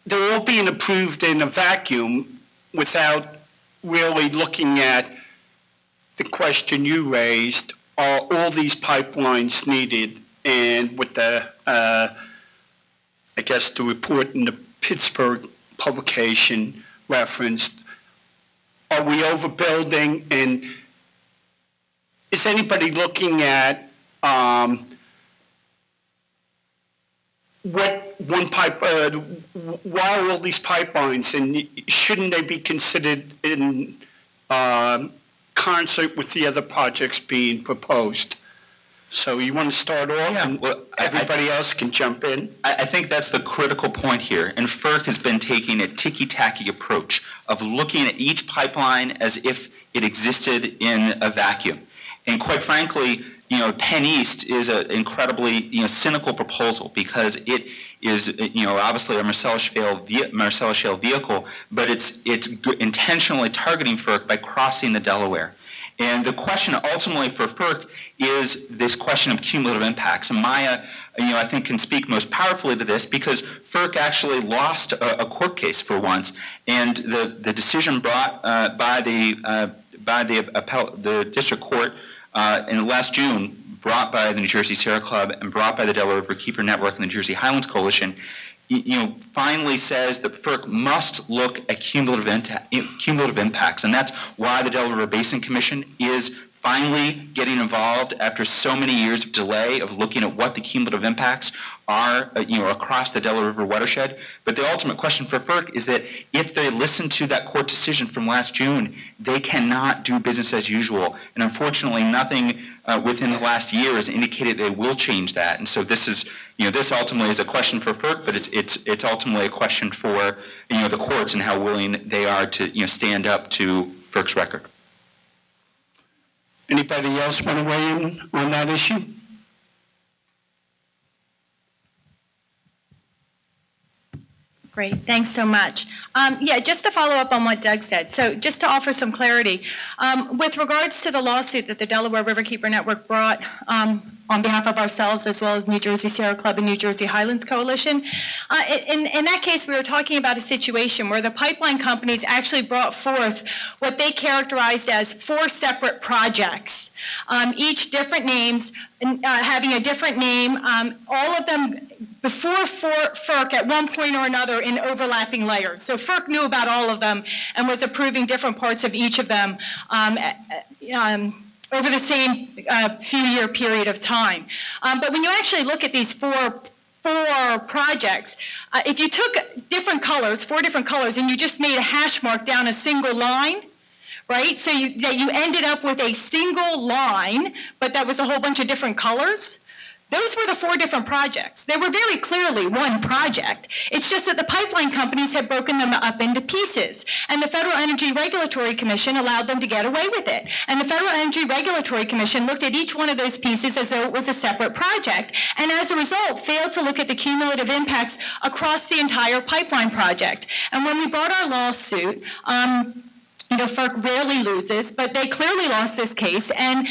they're all being approved in a vacuum without really looking at the question you raised, are all these pipelines needed? And with the, I guess the report in the Pittsburgh publication referenced, are we overbuilding? And is anybody looking at what one pipe, why are all these pipelines, and shouldn't they be considered in concert with the other projects being proposed? So you want to start off, and everybody else can jump in? I think that's the critical point here, and FERC has been taking a ticky-tacky approach of looking at each pipeline as if it existed in a vacuum. And quite frankly, Penn East is an incredibly, cynical proposal because it is, obviously a Marcellus Shale vehicle, but it's intentionally targeting FERC by crossing the Delaware. And the question ultimately for FERC is this question of cumulative impacts. And Maya, I think can speak most powerfully to this because FERC actually lost a court case for once, and the decision brought by the district court in last June, brought by the New Jersey Sierra Club and brought by the Delaware Riverkeeper Network and the New Jersey Highlands Coalition, finally says that FERC must look at cumulative impacts, and that's why the Delaware Basin Commission is finally getting involved after so many years of delay of looking at what the cumulative impacts are, across the Delaware River watershed. But the ultimate question for FERC is that if they listen to that court decision from last June, they cannot do business as usual. And unfortunately, nothing within the last year has indicated they will change that. And so this is, this ultimately is a question for FERC, but it's ultimately a question for, the courts and how willing they are to, stand up to FERC's record. Anybody else want to weigh in on that issue? Great, thanks so much. Just to follow up on what Doug said, so just to offer some clarity, with regards to the lawsuit that the Delaware Riverkeeper Network brought on behalf of ourselves as well as New Jersey Sierra Club and New Jersey Highlands Coalition, in that case we were talking about a situation where the pipeline companies actually brought forth what they characterized as 4 separate projects, each different names, having a different name, all of them before FERC at one point or another in overlapping layers. So FERC knew about all of them and was approving different parts of each of them over the same few-year period of time. But when you actually look at these four projects, if you took different colors, 4 different colors, and you just made a hash mark down a single line, right? So that you ended up with a single line, but that was a whole bunch of different colors. Those were the 4 different projects. They were very clearly one project. It's just that the pipeline companies had broken them up into pieces, and the Federal Energy Regulatory Commission allowed them to get away with it. And the Federal Energy Regulatory Commission looked at each one of those pieces as though it was a separate project, and as a result, failed to look at the cumulative impacts across the entire pipeline project. And when we brought our lawsuit, FERC rarely loses, but they clearly lost this case, and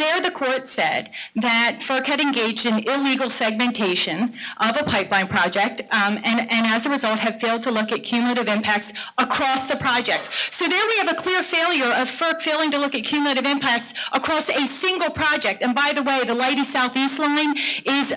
there the court said that FERC had engaged in illegal segmentation of a pipeline project, and as a result had failed to look at cumulative impacts across the project. So there we have a clear failure of FERC failing to look at cumulative impacts across a single project. And by the way, the Leidy Southeast line is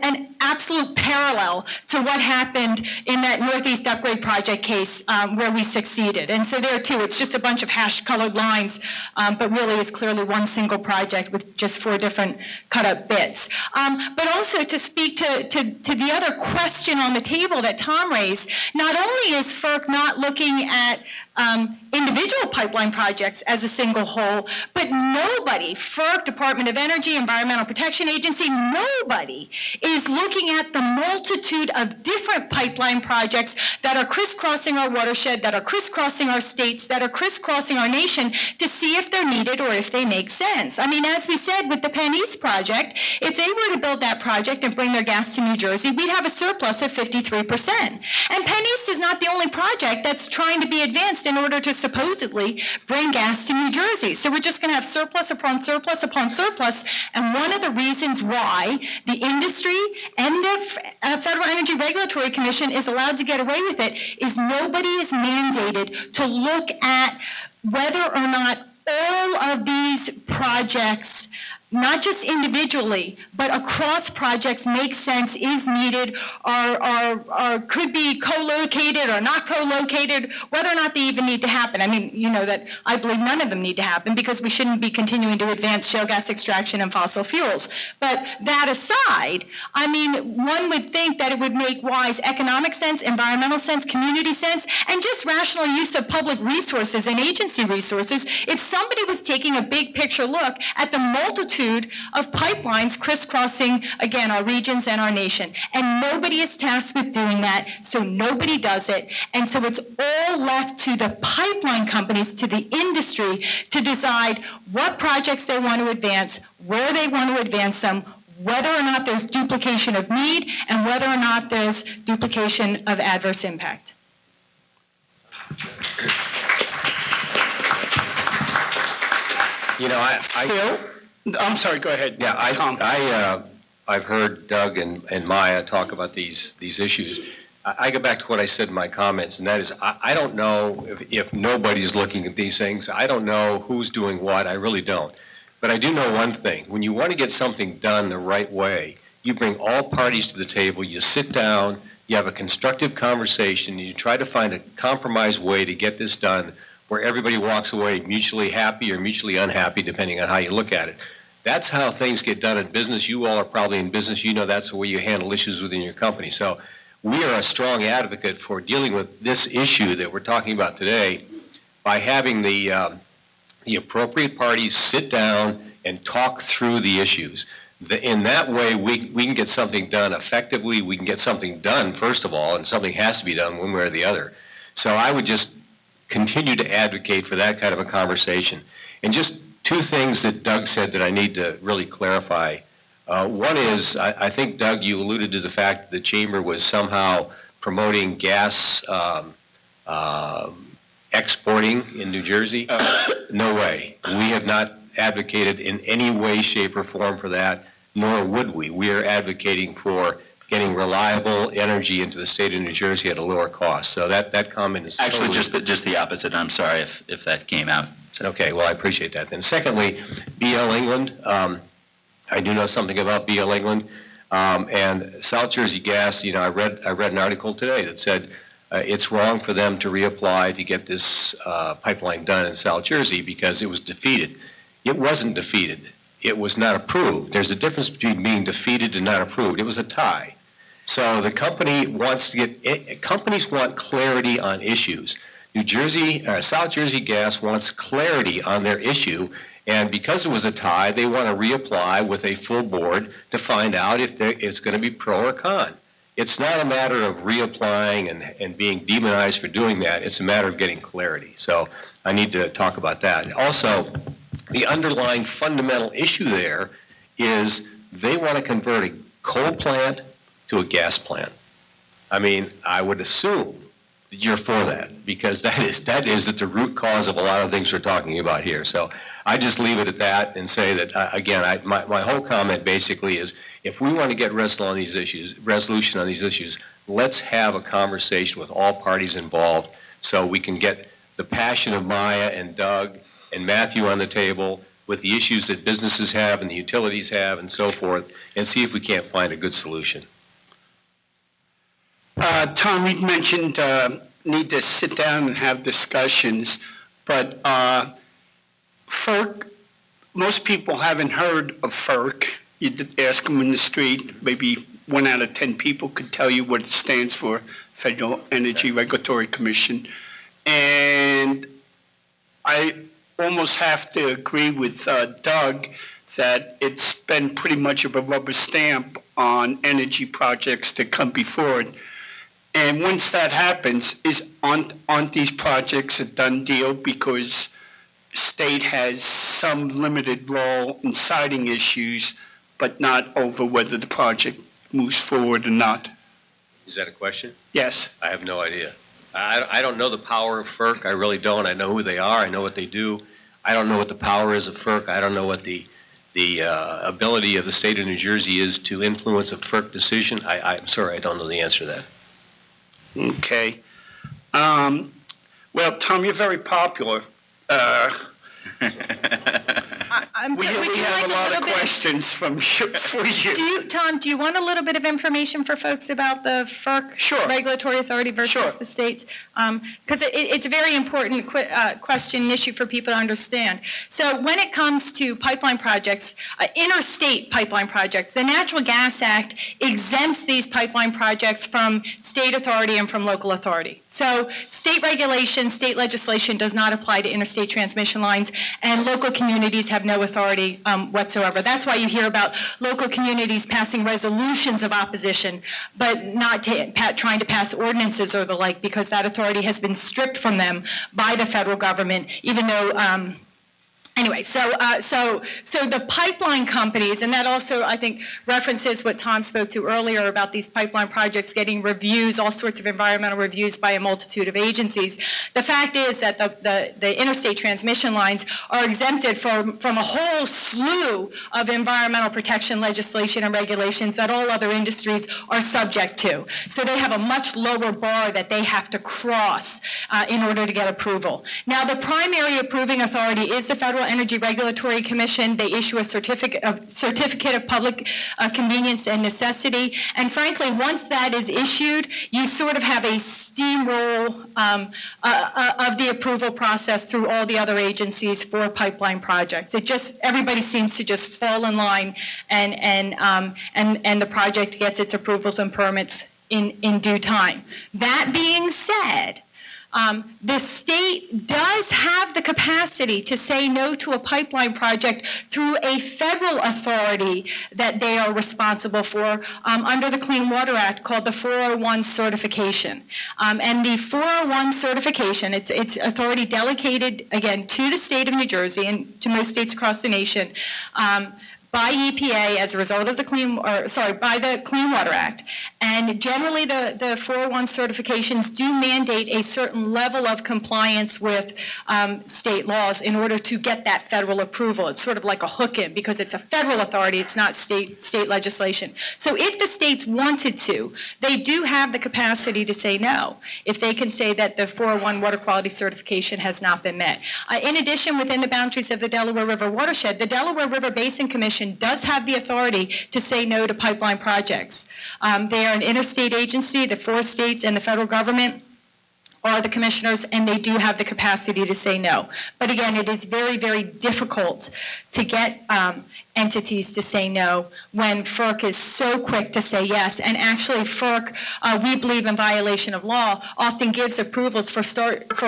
an absolute parallel to what happened in that Northeast Upgrade Project case where we succeeded. And so there too, it's just a bunch of hash-colored lines, but really is clearly one single project with just 4 different cut-up bits. But also to speak to the other question on the table that Tom raised, not only is FERC not looking at individual pipeline projects as a single whole, but nobody, FERC, Department of Energy, Environmental Protection Agency, nobody is looking at the multitude of different pipeline projects that are crisscrossing our watershed, that are crisscrossing our states, that are crisscrossing our nation to see if they're needed or if they make sense. I mean, as we said with the Penn East project, if they were to build that project and bring their gas to New Jersey, we'd have a surplus of 53%. And Penn East is not the only project that's trying to be advanced in order to supposedly bring gas to New Jersey. So we're just going to have surplus upon surplus upon surplus. And one of the reasons why the industry and the Federal Energy Regulatory Commission is allowed to get away with it is nobody is mandated to look at whether or not all of these projects, not just individually, but across projects, make sense, is needed, or could be co-located or not co-located, whether or not they even need to happen. I mean, you know that I believe none of them need to happen because we shouldn't be continuing to advance shale gas extraction and fossil fuels. But that aside, I mean, one would think that it would make wise economic sense, environmental sense, community sense, and just rational use of public resources and agency resources if somebody was taking a big picture look at the multitude of pipelines crisscrossing, again, our regions and our nation. And nobody is tasked with doing that, so nobody does it. And so it's all left to the pipeline companies, to the industry, to decide what projects they want to advance, where they want to advance them, whether or not there's duplication of need, and whether or not there's duplication of adverse impact. You know, Phil? I'm sorry, go ahead. Yeah, Tom. I've heard Doug and Maya talk about these issues. I go back to what I said in my comments, and that is I don't know if nobody's looking at these things. I don't know who's doing what. I really don't. But I do know one thing. When you want to get something done the right way, you bring all parties to the table, you sit down, you have a constructive conversation, and you try to find a compromise way to get this done where everybody walks away mutually happy or mutually unhappy, depending on how you look at it. That's how things get done in business. You all are probably in business. You know that's the way you handle issues within your company. So we are a strong advocate for dealing with this issue that we're talking about today by having the appropriate parties sit down and talk through the issues. In that way, we can get something done effectively. We can get something done, first of all, and something has to be done one way or the other. So I would just continue to advocate for that kind of a conversation. And just two things that Doug said that I need to really clarify. One is, I think, Doug, you alluded to the fact that the Chamber was somehow promoting gas exporting in New Jersey. No way. We have not advocated in any way, shape, or form for that, nor would we. We are advocating for getting reliable energy into the state of New Jersey at a lower cost. So that comment is actually totally just the opposite. I'm sorry if that came out. Okay, well, I appreciate that. Then secondly, BL England. I do know something about BL England. And South Jersey Gas, you know, I read an article today that said it's wrong for them to reapply to get this pipeline done in South Jersey because it was defeated. It wasn't defeated. It was not approved. There's a difference between being defeated and not approved. It was a tie. So the company wants to get, companies want clarity on issues. South Jersey Gas wants clarity on their issue, and because it was a tie, they want to reapply with a full board to find out if it's going to be pro or con. It's not a matter of reapplying and being demonized for doing that. It's a matter of getting clarity. So I need to talk about that. Also, the underlying fundamental issue there is they want to convert a coal plant to a gas plant. I mean, I would assume that you're for that because that is at the root cause of a lot of things we're talking about here. So I just leave it at that and say that, again, my whole comment basically is if we want to get resolution on these issues, let's have a conversation with all parties involved so we can get the passion of Maya and Doug and Matthew on the table with the issues that businesses have and the utilities have and so forth, and see if we can't find a good solution. Tom, you mentioned need to sit down and have discussions, but FERC, most people haven't heard of FERC. You ask them in the street, maybe 1 out of 10 people could tell you what it stands for, Federal Energy Regulatory Commission. And I almost have to agree with Doug that it's been pretty much of a rubber stamp on energy projects that come before it. And once that happens, aren't these projects a done deal because state has some limited role in citing issues, but not over whether the project moves forward or not? Is that a question? Yes. I have no idea. I don't know the power of FERC. I really don't. I know who they are. I know what they do. I don't know what the power is of FERC. I don't know what the ability of the state of New Jersey is to influence a FERC decision. I'm sorry, I don't know the answer to that. Okay. Well, Tom, you're very popular. We have a lot of questions for you. Tom, do you want a little bit of information for folks about the FERC regulatory authority versus the states? Because it's a very important question and issue for people to understand. So when it comes to pipeline projects, interstate pipeline projects, the Natural Gas Act exempts these pipeline projects from state authority and from local authority. So state regulation, state legislation does not apply to interstate transmission lines, and local communities have no authority whatsoever. That's why you hear about local communities passing resolutions of opposition, but not trying to pass ordinances or the like, because that authority has been stripped from them by the federal government, even though anyway, so the pipeline companies, and that also, I think, references what Tom spoke to earlier about these pipeline projects getting reviews, all sorts of environmental reviews by a multitude of agencies. The fact is that the interstate transmission lines are exempted from a whole slew of environmental protection legislation and regulations that all other industries are subject to. So they have a much lower bar that they have to cross in order to get approval. Now, the primary approving authority is the Federal Energy Regulatory Commission. They issue a certificate of public convenience and necessity. And frankly, once that is issued, you sort of have a steamroll of the approval process through all the other agencies for pipeline projects. Everybody seems to just fall in line, and the project gets its approvals and permits in due time. That being said, the state does have the capacity to say no to a pipeline project through a federal authority that they are responsible for under the Clean Water Act, called the 401 certification. And the 401 certification, it's authority delegated, again, to the state of New Jersey and to most states across the nation, by EPA as a result of the by the Clean Water Act. And generally the 401 certifications do mandate a certain level of compliance with state laws in order to get that federal approval. It's sort of like a hook-in because it's a federal authority, it's not state legislation. So if the states wanted to, they do have the capacity to say no, if they can say that the 401 water quality certification has not been met. In addition, within the boundaries of the Delaware River watershed, the Delaware River Basin Commission does have the authority to say no to pipeline projects. They are an interstate agency. The 4 states and the federal government are the commissioners, and they do have the capacity to say no. But again, it is very, very difficult to get entities to say no when FERC is so quick to say yes. And actually, FERC, we believe in violation of law, often gives approvals for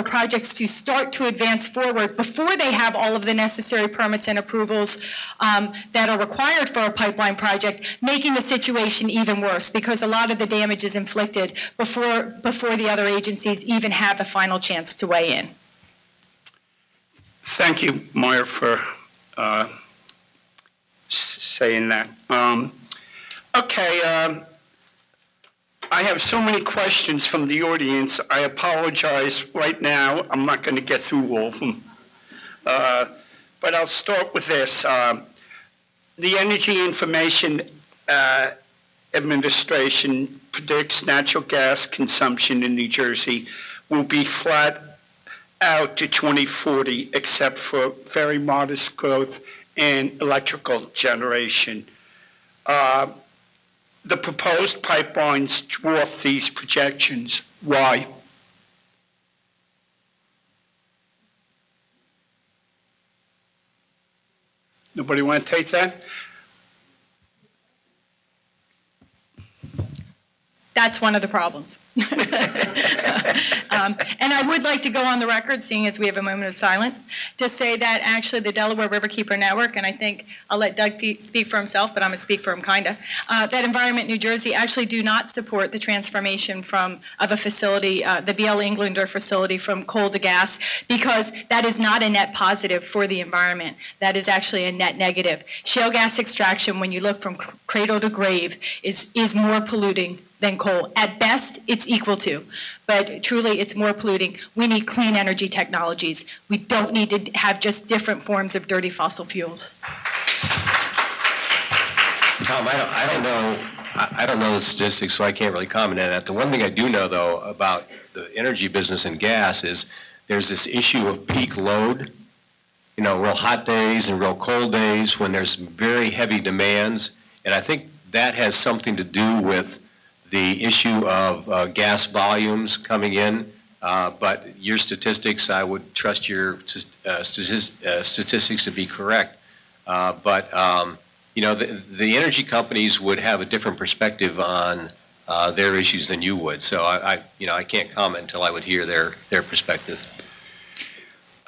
projects to start to advance forward before they have all of the necessary permits and approvals that are required for a pipeline project, making the situation even worse because a lot of the damage is inflicted before the other agencies even have a final chance to weigh in. Thank you, Meyer, for saying that. Okay, I have so many questions from the audience. I apologize right now. I'm not going to get through all of them. But I'll start with this. The Energy Information Administration predicts natural gas consumption in New Jersey will be flat out to 2040, except for very modest growth in electrical generation. The proposed pipelines dwarf these projections. Why? Nobody want to take that? That's one of the problems. And I would like to go on the record, seeing as we have a moment of silence, to say that actually the Delaware Riverkeeper Network, and I think I'll let Doug speak for himself, but I'm going to speak for him kind of, that Environment New Jersey actually do not support the transformation of a facility, the BL Englander facility, from coal to gas, because that is not a net positive for the environment. That is actually a net negative. Shale gas extraction, when you look from cradle to grave, is more polluting than coal. At best, it's equal to, but truly it's more polluting. We need clean energy technologies. We don't need to have just different forms of dirty fossil fuels. Tom, I don't know the statistics, so I can't really comment on that. The one thing I do know, though, about the energy business and gas is there's this issue of peak load, you know, real hot days and real cold days when there's very heavy demands, and I think that has something to do with the issue of gas volumes coming in, but your statistics, I would trust your statistics to be correct. You know, the energy companies would have a different perspective on their issues than you would. So I can't comment until I would hear their perspective.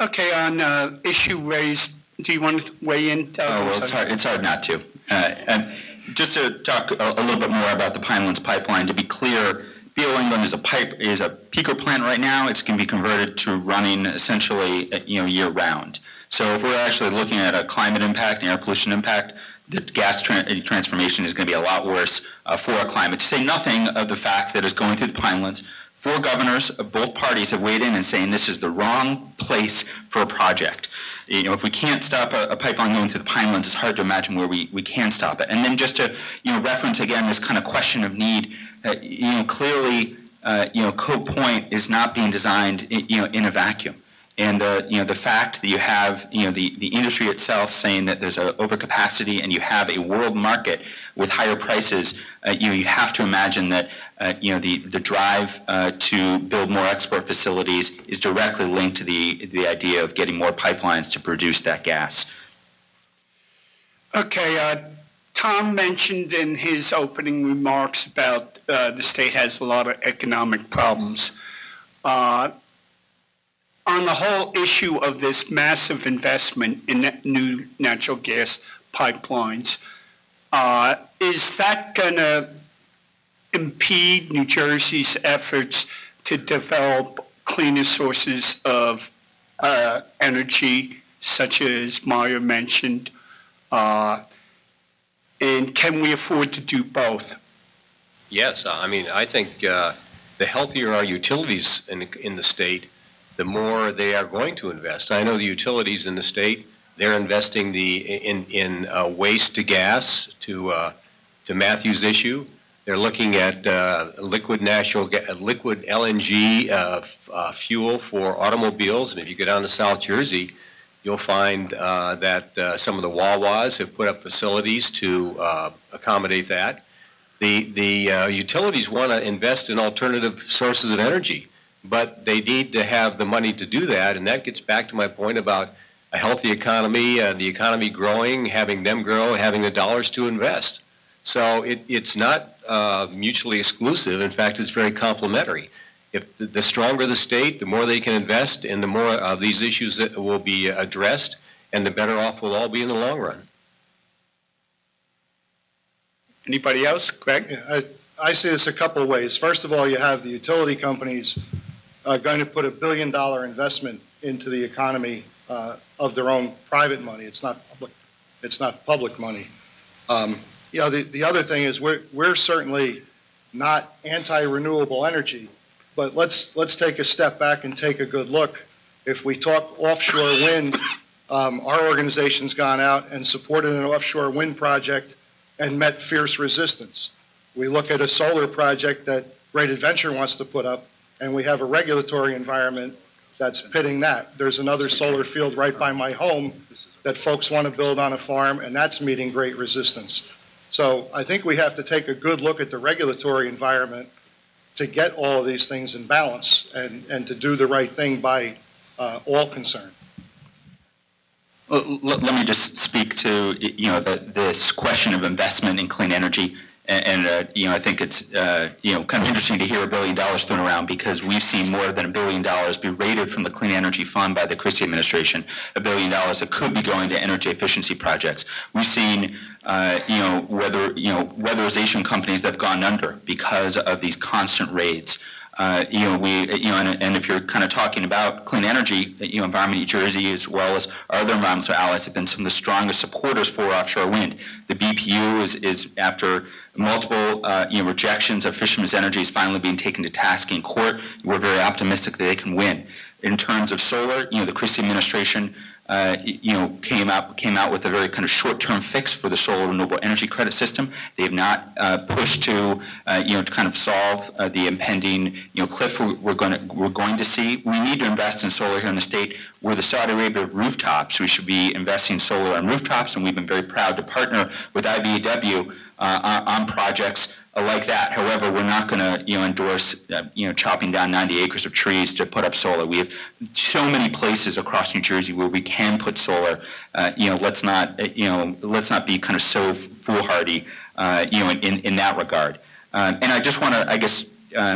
Okay, on issue raised, do you want to weigh in? Oh, well, it's hard not to. And just to talk a little bit more about the Pinelands pipeline, to be clear, BL England is a peaker plant right now. It's going to be converted to running essentially year-round. So if we're actually looking at a climate impact and air pollution impact, the gas transformation is going to be a lot worse for our climate. To say nothing of the fact that it's going through the Pinelands. 4 governors of both parties have weighed in and saying this is the wrong place for a project. You know, if we can't stop a pipeline going through the Pinelands, it's hard to imagine where we can stop it. And then just to reference again this kind of question of need, clearly Cove Point is not being designed in a vacuum. And the fact that you have the industry itself saying that there's an overcapacity and you have a world market with higher prices, you have to imagine that the drive to build more export facilities is directly linked to the idea of getting more pipelines to produce that gas. Okay, Tom mentioned in his opening remarks about the state has a lot of economic problems. On the whole issue of this massive investment in new natural gas pipelines, is that going to impede New Jersey's efforts to develop cleaner sources of energy, such as Meyer mentioned? And can we afford to do both? Yes, I mean, I think the healthier our utilities in the state, the more they are going to invest. I know the utilities in the state, they're investing in waste to gas, to Matthew's issue. They're looking at liquid LNG fuel for automobiles. And if you go down to South Jersey, you'll find that some of the Wawas have put up facilities to accommodate that. The utilities want to invest in alternative sources of energy, but they need to have the money to do that, and that gets back to my point about a healthy economy, the economy growing, having them grow, having the dollars to invest. So it's not mutually exclusive. In fact, it's very complementary. If the stronger the state, the more they can invest, and the more of these issues that will be addressed, and the better off we'll all be in the long run. Anybody else? Greg? Yeah, I see this a couple of ways. First of all, you have the utility companies going to put $1 billion investment into the economy of their own private money. It's not public money. The other thing is we're certainly not anti-renewable energy, but let's take a step back and take a good look. If we talk offshore wind, our organization's gone out and supported an offshore wind project and met fierce resistance. We look at a solar project that Great Adventure wants to put up, and we have a regulatory environment that's pitting that. There's another solar field right by my home that folks want to build on a farm, and that's meeting great resistance. So I think we have to take a good look at the regulatory environment to get all of these things in balance and to do the right thing by all concerned. Well, let me just speak to this question of investment in clean energy. You know, I think it's, you know, kind of interesting to hear $1 billion thrown around because we've seen more than $1 billion be rated from the Clean Energy Fund by the Christie administration, $1 billion that could be going to energy efficiency projects. We've seen, weatherization companies that have gone under because of these constant raids. And if you're kind of talking about clean energy, Environment New Jersey as well as our other environmental allies have been some of the strongest supporters for offshore wind. The BPU is after multiple rejections of Fishermen's Energy is finally being taken to task in court. We're very optimistic that they can win. In terms of solar, the Christie administration came out with a very kind of short-term fix for the solar renewable energy credit system. They have not pushed to kind of solve the impending cliff we're going to see. We need to invest in solar here in the state. We're the Saudi Arabia of rooftops. We should be investing in solar on rooftops, and we've been very proud to partner with IBEW on projects like that. However, we're not going to endorse chopping down 90 acres of trees to put up solar. We have so many places across New Jersey where we can put solar. Let's not be kind of so foolhardy in that regard. And I just want to, I guess,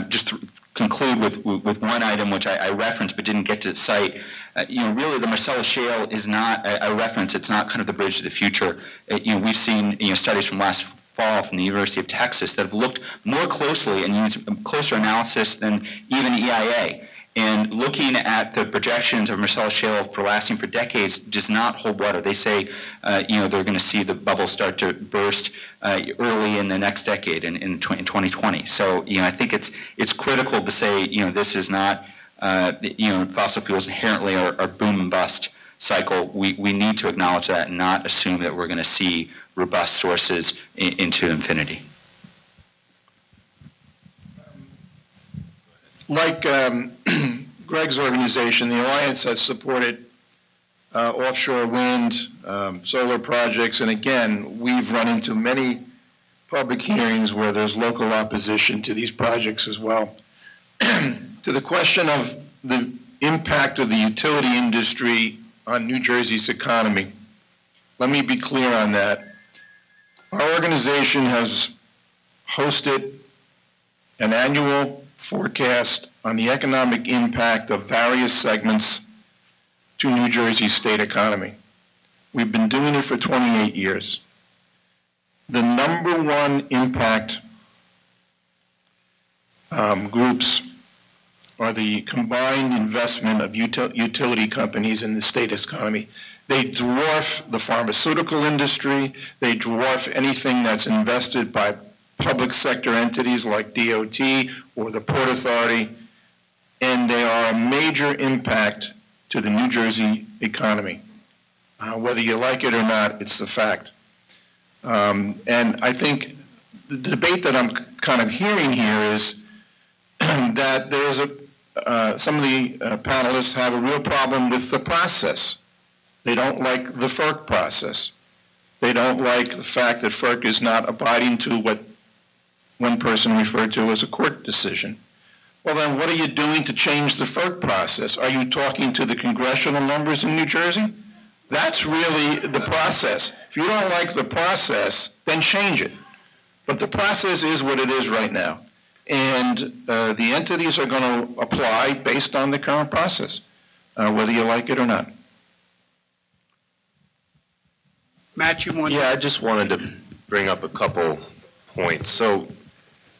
just conclude with one item which I referenced but didn't get to cite. Really the Marcellus Shale is not a reference. It's not kind of the bridge to the future. We've seen studies from last fall from the University of Texas that have looked more closely and used closer analysis than even EIA. And looking at the projections of Marcellus Shale for lasting for decades does not hold water. They say, they're going to see the bubble start to burst early in the next decade, in 2020. So, I think it's critical to say, this is not, fossil fuels inherently are boom and bust cycle. We need to acknowledge that and not assume that we're going to see robust sources into infinity. Like Greg's organization, the Alliance has supported offshore wind, solar projects, and again, we've run into many public hearings where there's local opposition to these projects as well. To the question of the impact of the utility industry on New Jersey's economy, let me be clear on that. Our organization has hosted an annual forecast on the economic impact of various segments to New Jersey's state economy. We've been doing it for 28 years. The number one impact groups are the combined investment of utility companies in the state economy. They dwarf the pharmaceutical industry. They dwarf anything that's invested by public sector entities like DOT or the Port Authority, and they are a major impact to the New Jersey economy. Whether you like it or not, it's the fact. And I think the debate that I'm kind of hearing here is that there's some of the panelists have a real problem with the process. They don't like the FERC process. They don't like the fact that FERC is not abiding to what one person referred to as a court decision. Well, then what are you doing to change the FERC process? Are you talking to the congressional members in New Jersey? That's really the process. If you don't like the process, then change it. But the process is what it is right now. And the entities are going to apply based on the current process, whether you like it or not. Matt, you want to? Yeah, I just wanted to bring up a couple points. So,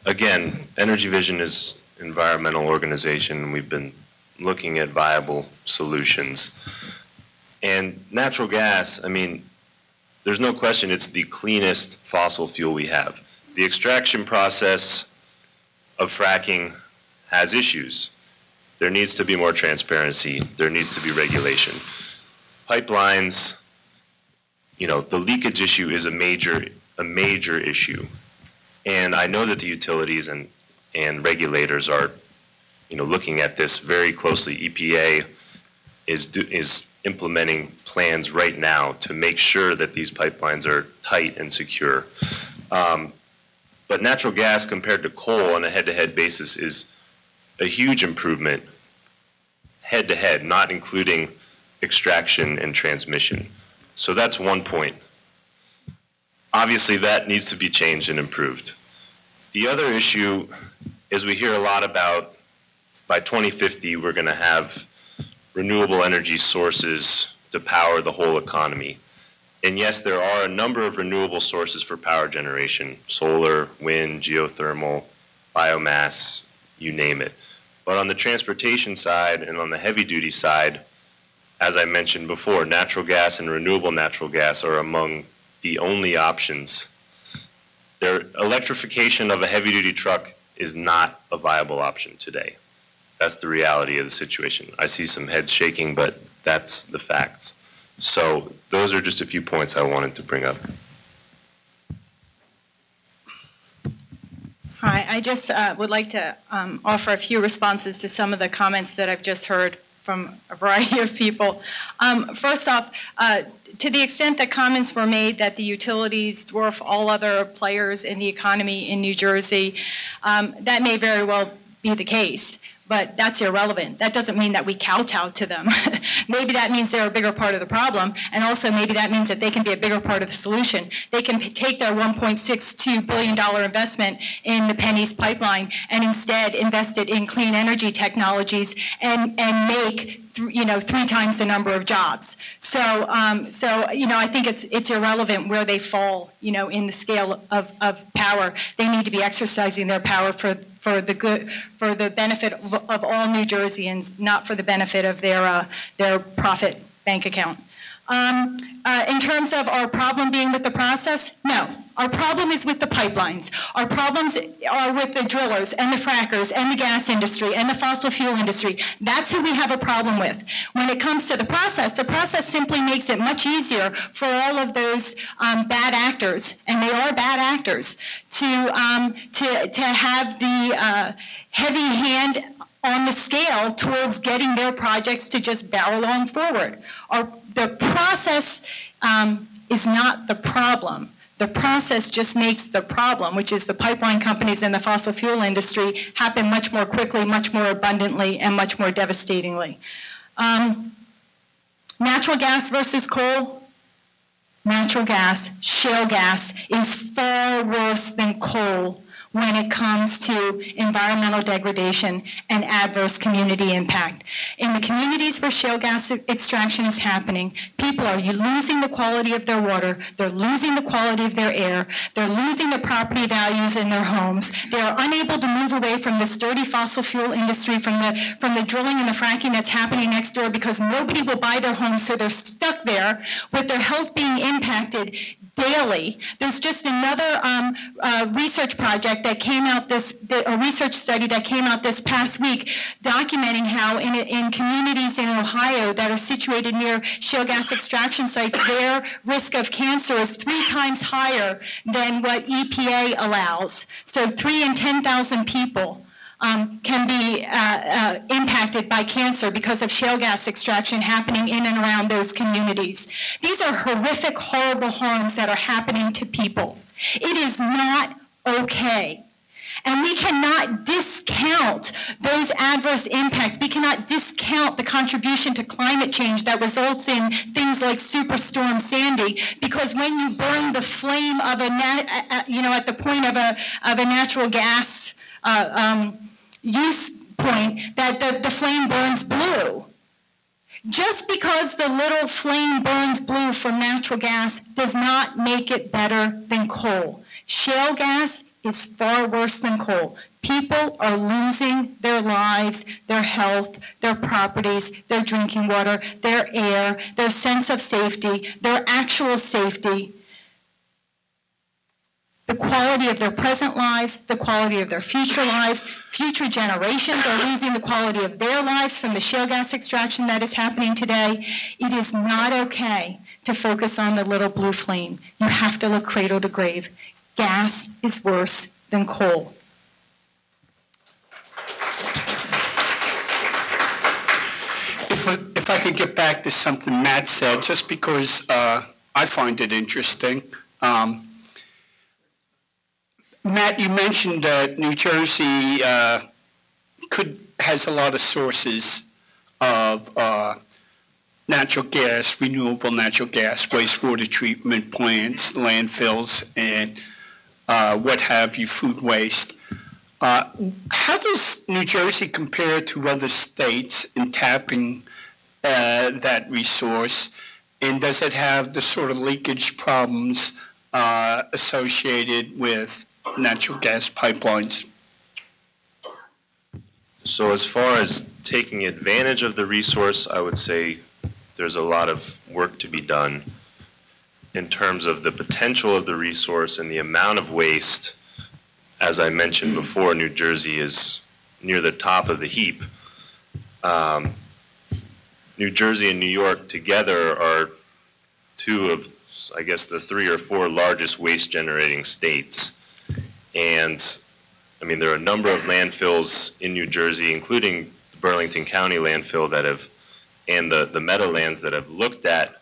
again, Energy Vision is an environmental organization, and we've been looking at viable solutions. And natural gas, I mean, there's no question it's the cleanest fossil fuel we have. The extraction process of fracking has issues. There needs to be more transparency. There needs to be regulation. Pipelines, the leakage issue is a major issue. And I know that the utilities and regulators are, looking at this very closely. EPA is implementing plans right now to make sure that these pipelines are tight and secure. But natural gas compared to coal on a head-to-head basis is a huge improvement head-to-head, not including extraction and transmission. So that's one point. obviously that needs to be changed and improved. The other issue is we hear a lot about by 2050 we're going to have renewable energy sources to power the whole economy. And yes, there are a number of renewable sources for power generation: solar, wind, geothermal, biomass, you name it. But on the transportation side and on the heavy-duty side, as I mentioned before, natural gas and renewable natural gas are among the only options. Electrification of a heavy-duty truck is not a viable option today. That's the reality of the situation. I see some heads shaking, but that's the facts. So those are just a few points I wanted to bring up. Hi, I just would like to offer a few responses to some of the comments that I've just heard from a variety of people. First off, to the extent that comments were made that the utilities dwarf all other players in the economy in New Jersey, that may very well be the case. But that's irrelevant. That doesn't mean that we kowtow to them. Maybe that means they're a bigger part of the problem, and also maybe that means that they can be a bigger part of the solution. They can take their $1.62 billion investment in the Penny's pipeline and instead invest it in clean energy technologies and make 3 times the number of jobs. So I think it's irrelevant where they fall, in the scale of power. They need to be exercising their power for the benefit of all New Jerseyans, not for the benefit of their profit bank account. In terms of our problem being with the process, no. Our problem is with the pipelines. Our problems are with the drillers and the frackers and the gas industry and the fossil fuel industry. That's who we have a problem with. When it comes to the process simply makes it much easier for all of those bad actors, and they are bad actors, to have the heavy hand on the scale towards getting their projects to just barrel on forward. The process is not the problem. The process just makes the problem, which is the pipeline companies and the fossil fuel industry, happen much more quickly, much more abundantly, and much more devastatingly. Natural gas versus coal. Natural gas, shale gas, is far worse than coal when it comes to environmental degradation and adverse community impact. In the communities where shale gas extraction is happening, people are losing the quality of their water, they're losing the quality of their air, they're losing the property values in their homes, they are unable to move away from this dirty fossil fuel industry, from the drilling and the fracking that's happening next door, because nobody will buy their homes, so they're stuck there with their health being impacted daily. There's just another research project that came out a research study that came out this past week, documenting how in communities in Ohio that are situated near shale gas extraction sites, their risk of cancer is 3 times higher than what EPA allows. So 3 in 10,000 people can be impacted by cancer because of shale gas extraction happening in and around those communities. These are horrific, horrible harms that are happening to people. It is not okay. And we cannot discount those adverse impacts. We cannot discount the contribution to climate change that results in things like Superstorm Sandy, because when you burn the flame of at the point of a natural gas use point, that the flame burns blue. Just because the little flame burns blue from natural gas does not make it better than coal. Shale gas is far worse than coal. People are losing their lives, their health, their properties, their drinking water, their air, their sense of safety, their actual safety, the quality of their present lives, the quality of their future lives. Future generations are losing the quality of their lives from the shale gas extraction that is happening today. It is not okay to focus on the little blue flame. You have to look cradle to grave. Gas is worse than coal. If I could get back to something Matt said, just because I find it interesting. Matt, you mentioned that New Jersey has a lot of sources of natural gas, renewable natural gas, wastewater treatment plants, landfills, and what have you, food waste. How does New Jersey compare to other states in tapping that resource? And does it have the sort of leakage problems associated with natural gas pipelines? So as far as taking advantage of the resource, I would say there's a lot of work to be done in terms of the potential of the resource and the amount of waste. As I mentioned before, New Jersey is near the top of the heap. New Jersey and New York together are two of, I guess, the 3 or 4 largest waste generating states. And I mean, there are a number of landfills in New Jersey, including the Burlington County landfill and the Meadowlands that have looked at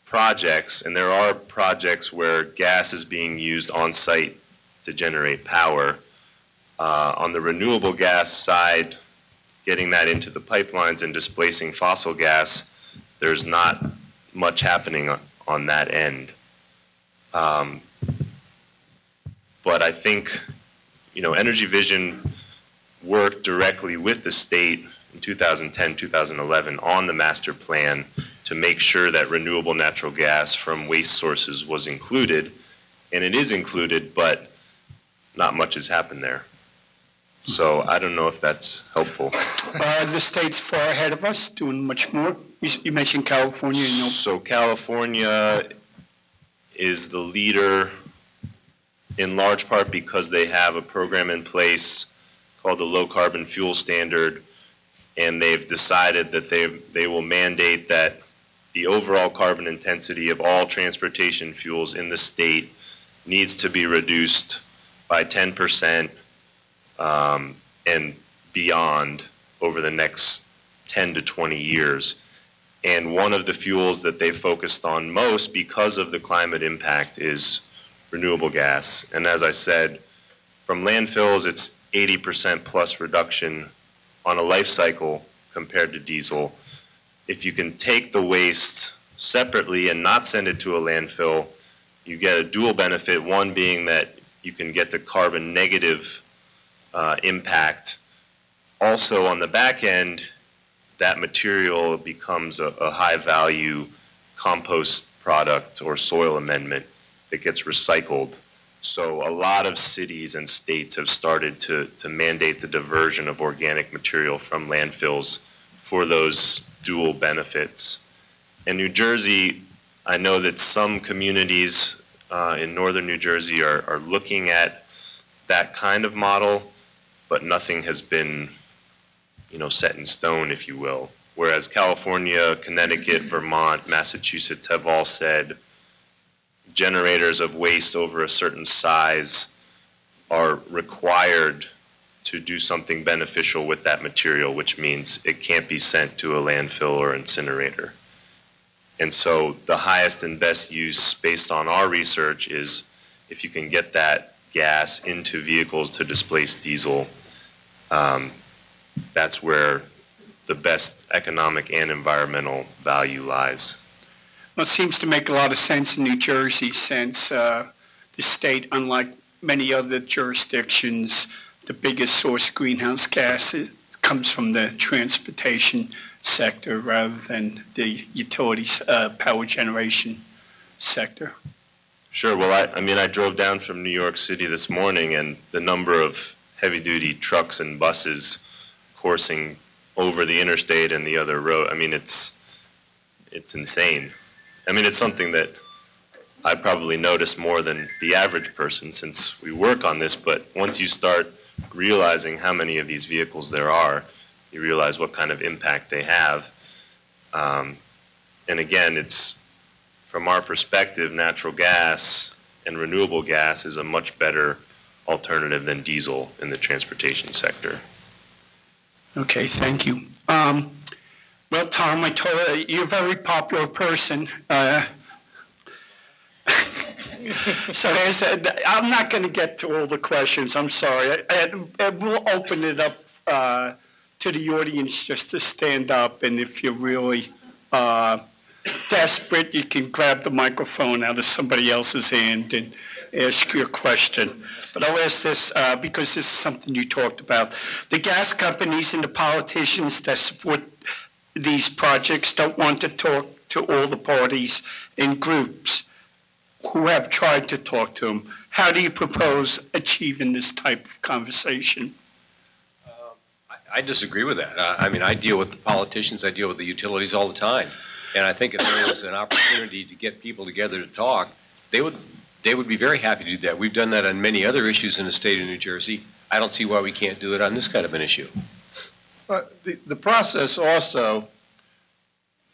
projects, and there are projects where gas is being used on site to generate power. On the renewable gas side, getting that into the pipelines and displacing fossil gas, there's not much happening on that end. But I think, Energy Vision worked directly with the state in 2010, 2011 on the master plan to make sure that renewable natural gas from waste sources was included. And it is included, but not much has happened there. So I don't know if that's helpful. The state's far ahead of us, doing much more. You mentioned California. So California is the leader in large part because they have a program in place called the Low Carbon Fuel Standard, and they've decided that they will mandate that the overall carbon intensity of all transportation fuels in the state needs to be reduced by 10% and beyond over the next 10 to 20 years. And one of the fuels that they focused on most because of the climate impact is renewable gas. And as I said, from landfills, it's 80% plus reduction on a life cycle compared to diesel. If you can take the waste separately and not send it to a landfill, you get a dual benefit, one being that you can get to carbon negative impact. Also on the back end, that material becomes a high value compost product or soil amendment that gets recycled. So a lot of cities and states have started to mandate the diversion of organic material from landfills for those dual benefits. In New Jersey, I know that some communities in northern New Jersey are looking at that kind of model, but nothing has been, set in stone, if you will. Whereas California, Connecticut, Vermont, Massachusetts have all said generators of waste over a certain size are required to do something beneficial with that material, which means it can't be sent to a landfill or incinerator. And so the highest and best use based on our research is if you can get that gas into vehicles to displace diesel, that's where the best economic and environmental value lies. Well, it seems to make a lot of sense in New Jersey since the state, unlike many other jurisdictions, the biggest source of greenhouse gases comes from the transportation sector rather than the utilities, power generation sector. Sure. Well, I drove down from New York City this morning, and the number of heavy-duty trucks and buses coursing over the interstate and the other road, it's insane. It's something that I probably notice more than the average person since we work on this, but once you start realizing how many of these vehicles there are, you realize what kind of impact they have. And again, it's, from our perspective, natural gas and renewable gas is a much better alternative than diesel in the transportation sector. Okay, thank you. Well, Tom, I told you, you're a very popular person. So I'm not going to get to all the questions. I'm sorry. We'll open it up to the audience just to stand up, and if you really desperate, you can grab the microphone out of somebody else's hand and ask your question. But I'll ask this because this is something you talked about. The gas companies and the politicians that support these projects don't want to talk to all the parties and groups who have tried to talk to them. How do you propose achieving this type of conversation? I disagree with that. I mean, I deal with the politicians, I deal with the utilities all the time. And I think if there was an opportunity to get people together to talk, they would be very happy to do that. We've done that on many other issues in the state of New Jersey. I don't see why we can't do it on this kind of an issue. But the process also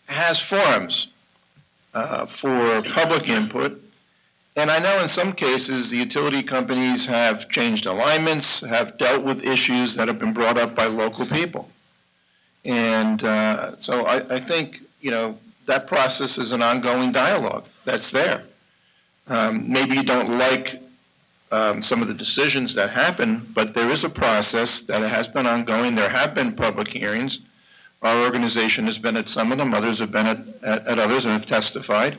has forums for public input. And I know in some cases the utility companies have changed alignments, have dealt with issues that have been brought up by local people. And so I think, you know, that process is an ongoing dialogue that's there. Maybe you don't like some of the decisions that happen, but there is a process that has been ongoing. There have been public hearings. Our organization has been at some of them. Others have been at others and have testified.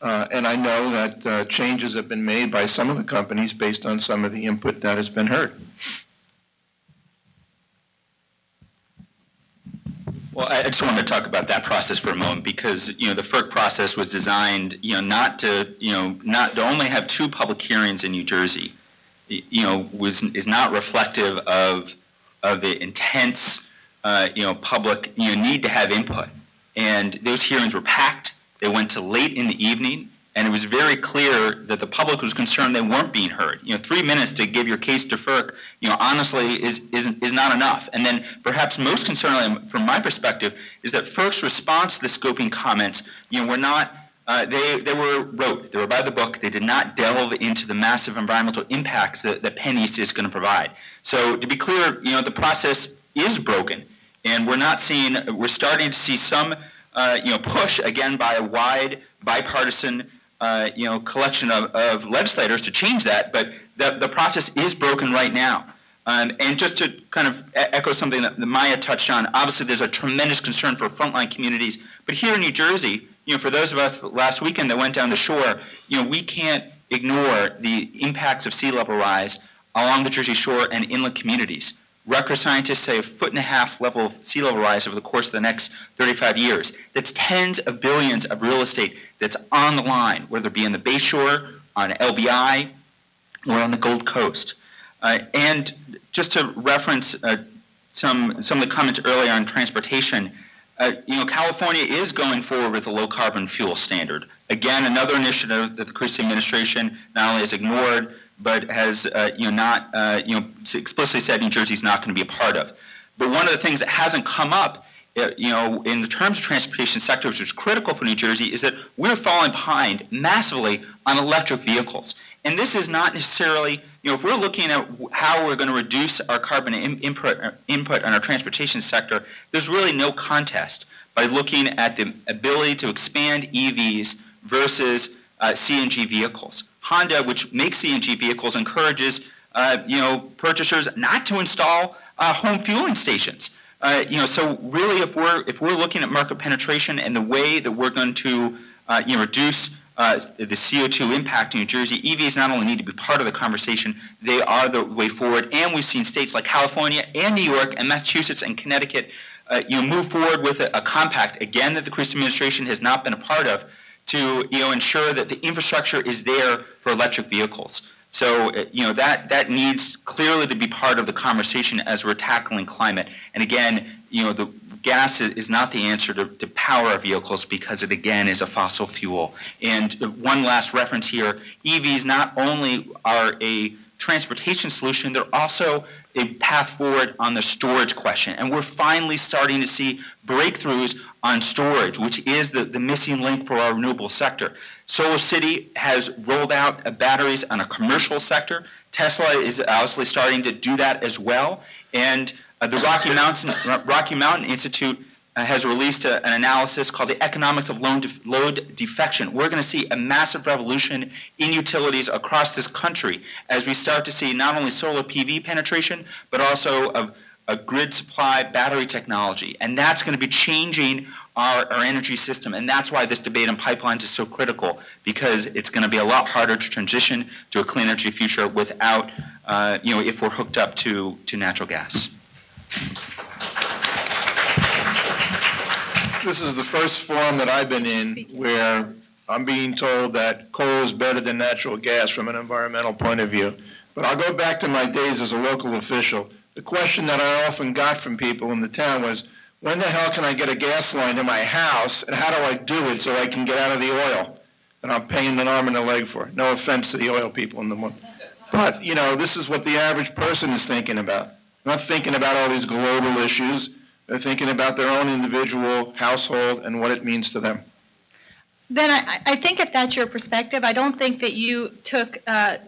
And I know that changes have been made by some of the companies based on some of the input that has been heard. Well, I just wanted to talk about that process for a moment because, you know, the FERC process was designed, you know, not to only have 2 public hearings in New Jersey, you know, is not reflective of the intense, you know, public, you know, need to have input. And those hearings were packed. They went to late in the evening, and it was very clear that the public was concerned they weren't being heard. You know, 3 minutes to give your case to FERC, you know, honestly is not enough. And then perhaps most concerningly from my perspective is that FERC's response to the scoping comments, you know, were not, they were rote. They were by the book. They did not delve into the massive environmental impacts that PennEast is going to provide. So to be clear, you know, the process is broken, and we're starting to see some you know, push again by a wide bipartisan you know, collection of legislators to change that, but the process is broken right now. And just to kind of echo something that Maya touched on, obviously there's a tremendous concern for frontline communities, but here in New Jersey, you know, for those of us last weekend that went down the shore, you know, we can't ignore the impacts of sea level rise along the Jersey Shore and inland communities. Record scientists say a 1.5 level of sea level rise over the course of the next 35 years. That's tens of billions of real estate that's on the line, whether it be in the Bay Shore, on LBI, or on the Gold Coast. And just to reference some of the comments earlier on transportation, you know, California is going forward with a low carbon fuel standard. Again, another initiative that the Christie administration not only has ignored, but has you know, not you know, explicitly said New Jersey is not going to be a part of. But one of the things that hasn't come up, you know, in the terms of transportation sector, which is critical for New Jersey, is that we're falling behind massively on electric vehicles. And this is not necessarily, you know, if we're looking at how we're going to reduce our carbon input on our transportation sector, there's really no contest by looking at the ability to expand EVs versus CNG vehicles. Honda, which makes CNG vehicles, encourages you know, purchasers not to install home fueling stations. You know, so really, if we're looking at market penetration and the way that we're going to you know, reduce the CO2 impact in New Jersey, EVs not only need to be part of the conversation, they are the way forward. And we've seen states like California and New York and Massachusetts and Connecticut you know, move forward with a compact, again, that the Christie administration has not been a part of, to, you know, ensure that the infrastructure is there for electric vehicles. So, you know, that needs clearly to be part of the conversation as we're tackling climate. And again, you know, the gas is not the answer to power our vehicles because it, again, is a fossil fuel. And one last reference here, EVs not only are a transportation solution, they're also a path forward on the storage question. And we're finally starting to see breakthroughs on storage, which is the missing link for our renewable sector. Solar City has rolled out batteries on a commercial sector. Tesla is obviously starting to do that as well. And the Rocky Mountain Institute has released an analysis called the Economics of Load Defection. We're going to see a massive revolution in utilities across this country as we start to see not only solar PV penetration, but also of a grid supply battery technology. And that's going to be changing our energy system. And that's why this debate on pipelines is so critical, because it's going to be a lot harder to transition to a clean energy future without, if we're hooked up to natural gas. This is the first forum that I've been in where I'm being told that coal is better than natural gas from an environmental point of view. But I'll go back to my days as a local official. The question that I often got from people in the town was, when the hell can I get a gas line to my house, and how do I do it so I can get out of the oil? And I'm paying an arm and a leg for it. No offense to the oil people in the morning. But, this is what the average person is thinking about. They're not thinking about all these global issues. They're thinking about their own individual household and what it means to them. Then I think if that's your perspective, I don't think that you took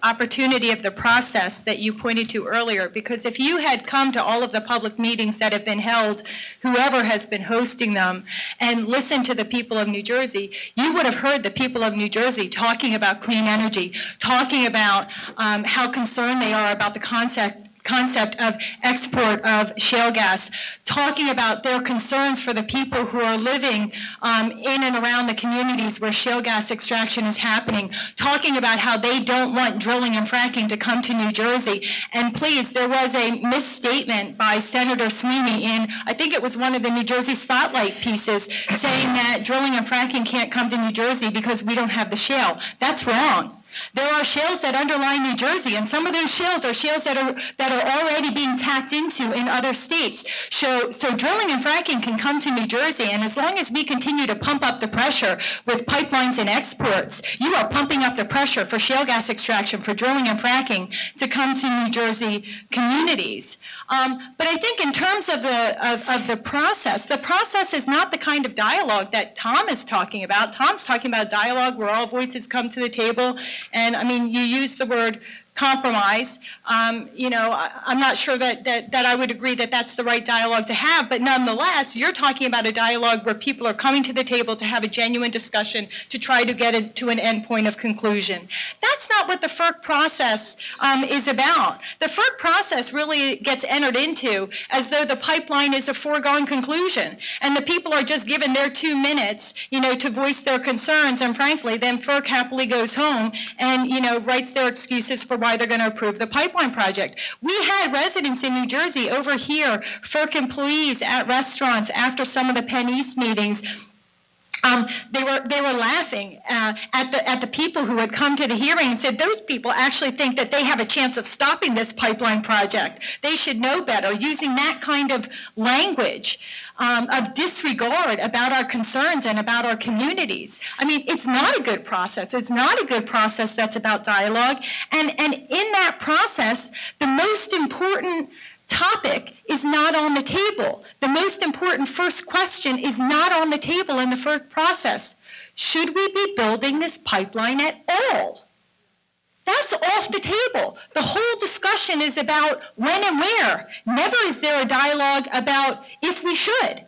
opportunity of the process that you pointed to earlier, because if you had come to all of the public meetings that have been held, whoever has been hosting them, and listened to the people of New Jersey, you would have heard the people of New Jersey talking about clean energy, talking about how concerned they are about the concept of export of shale gas, talking about their concerns for the people who are living in and around the communities where shale gas extraction is happening, talking about how they don't want drilling and fracking to come to New Jersey. And please, there was a misstatement by Senator Sweeney in, I think it was one of the New Jersey Spotlight pieces, saying that drilling and fracking can't come to New Jersey because we don't have the shale. That's wrong. There are shales that underlie New Jersey, and some of those shales are shales that are already being tapped into in other states. So drilling and fracking can come to New Jersey, and as long as we continue to pump up the pressure with pipelines and exports, you are pumping up the pressure for shale gas extraction, for drilling and fracking to come to New Jersey communities. But I think in terms of the process is not the kind of dialogue that Tom is talking about. Tom's talking about dialogue where all voices come to the table. And I mean, you use the word compromise. I'm not sure that I would agree that that's the right dialogue to have, but nonetheless, you're talking about a dialogue where people are coming to the table to have a genuine discussion to try to get it to an end point of conclusion. That's not what the FERC process is about. The FERC process really gets entered into as though the pipeline is a foregone conclusion, and the people are just given their 2 minutes, to voice their concerns, and frankly, then FERC happily goes home and, writes their excuses for why they're going to approve the pipeline project. We had residents in New Jersey overhear FERC employees at restaurants after some of the Penn East meetings. They were laughing at the people who had come to the hearing and said those people actually think that they have a chance of stopping this pipeline project. They should know better, using that kind of language of disregard about our concerns and about our communities. I mean, it's not a good process. It's not a good process that's about dialogue. And in that process, the most important topic is not on the table. The most important first question is not on the table in the FERC process. Should we be building this pipeline at all? That's off the table. The whole discussion is about when and where. Never is there a dialogue about if we should.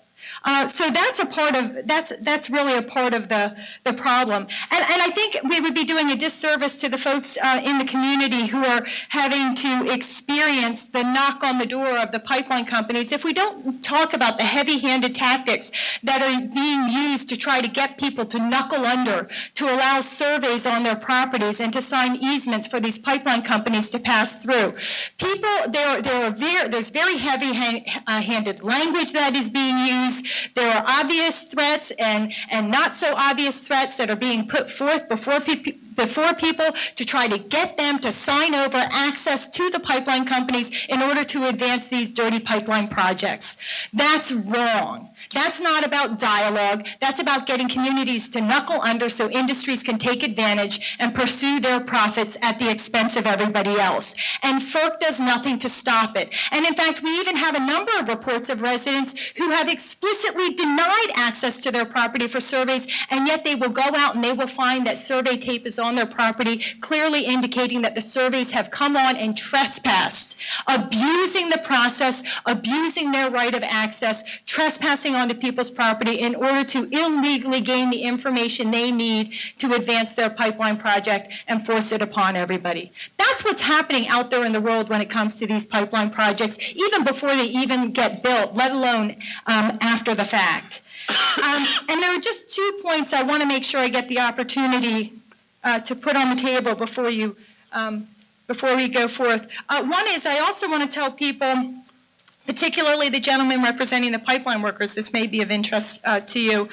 So that's really a part of the problem. And I think we would be doing a disservice to the folks in the community who are having to experience the knock on the door of the pipeline companies if we don't talk about the heavy-handed tactics that are being used to try to get people to knuckle under, to allow surveys on their properties and to sign easements for these pipeline companies to pass through. There's very heavy-handed language that is being used. There are obvious threats and not so obvious threats that are being put forth before people to try to get them to sign over access to the pipeline companies in order to advance these dirty pipeline projects. That's wrong. That's not about dialogue. That's about getting communities to knuckle under so industries can take advantage and pursue their profits at the expense of everybody else. And FERC does nothing to stop it. And in fact, we even have a number of reports of residents who have explicitly denied access to their property for surveys, and yet they will go out and they will find that survey tape is on their property, clearly indicating that the surveys have come on and trespassed, abusing the process, abusing their right of access, trespassing onto people's property in order to illegally gain the information they need to advance their pipeline project and force it upon everybody. That's what's happening out there in the world when it comes to these pipeline projects, even before they even get built, let alone after the fact. And there are just 2 points I want to make sure I get the opportunity to put on the table before we go forth. One is I also want to tell people, particularly the gentleman representing the pipeline workers, this may be of interest to you,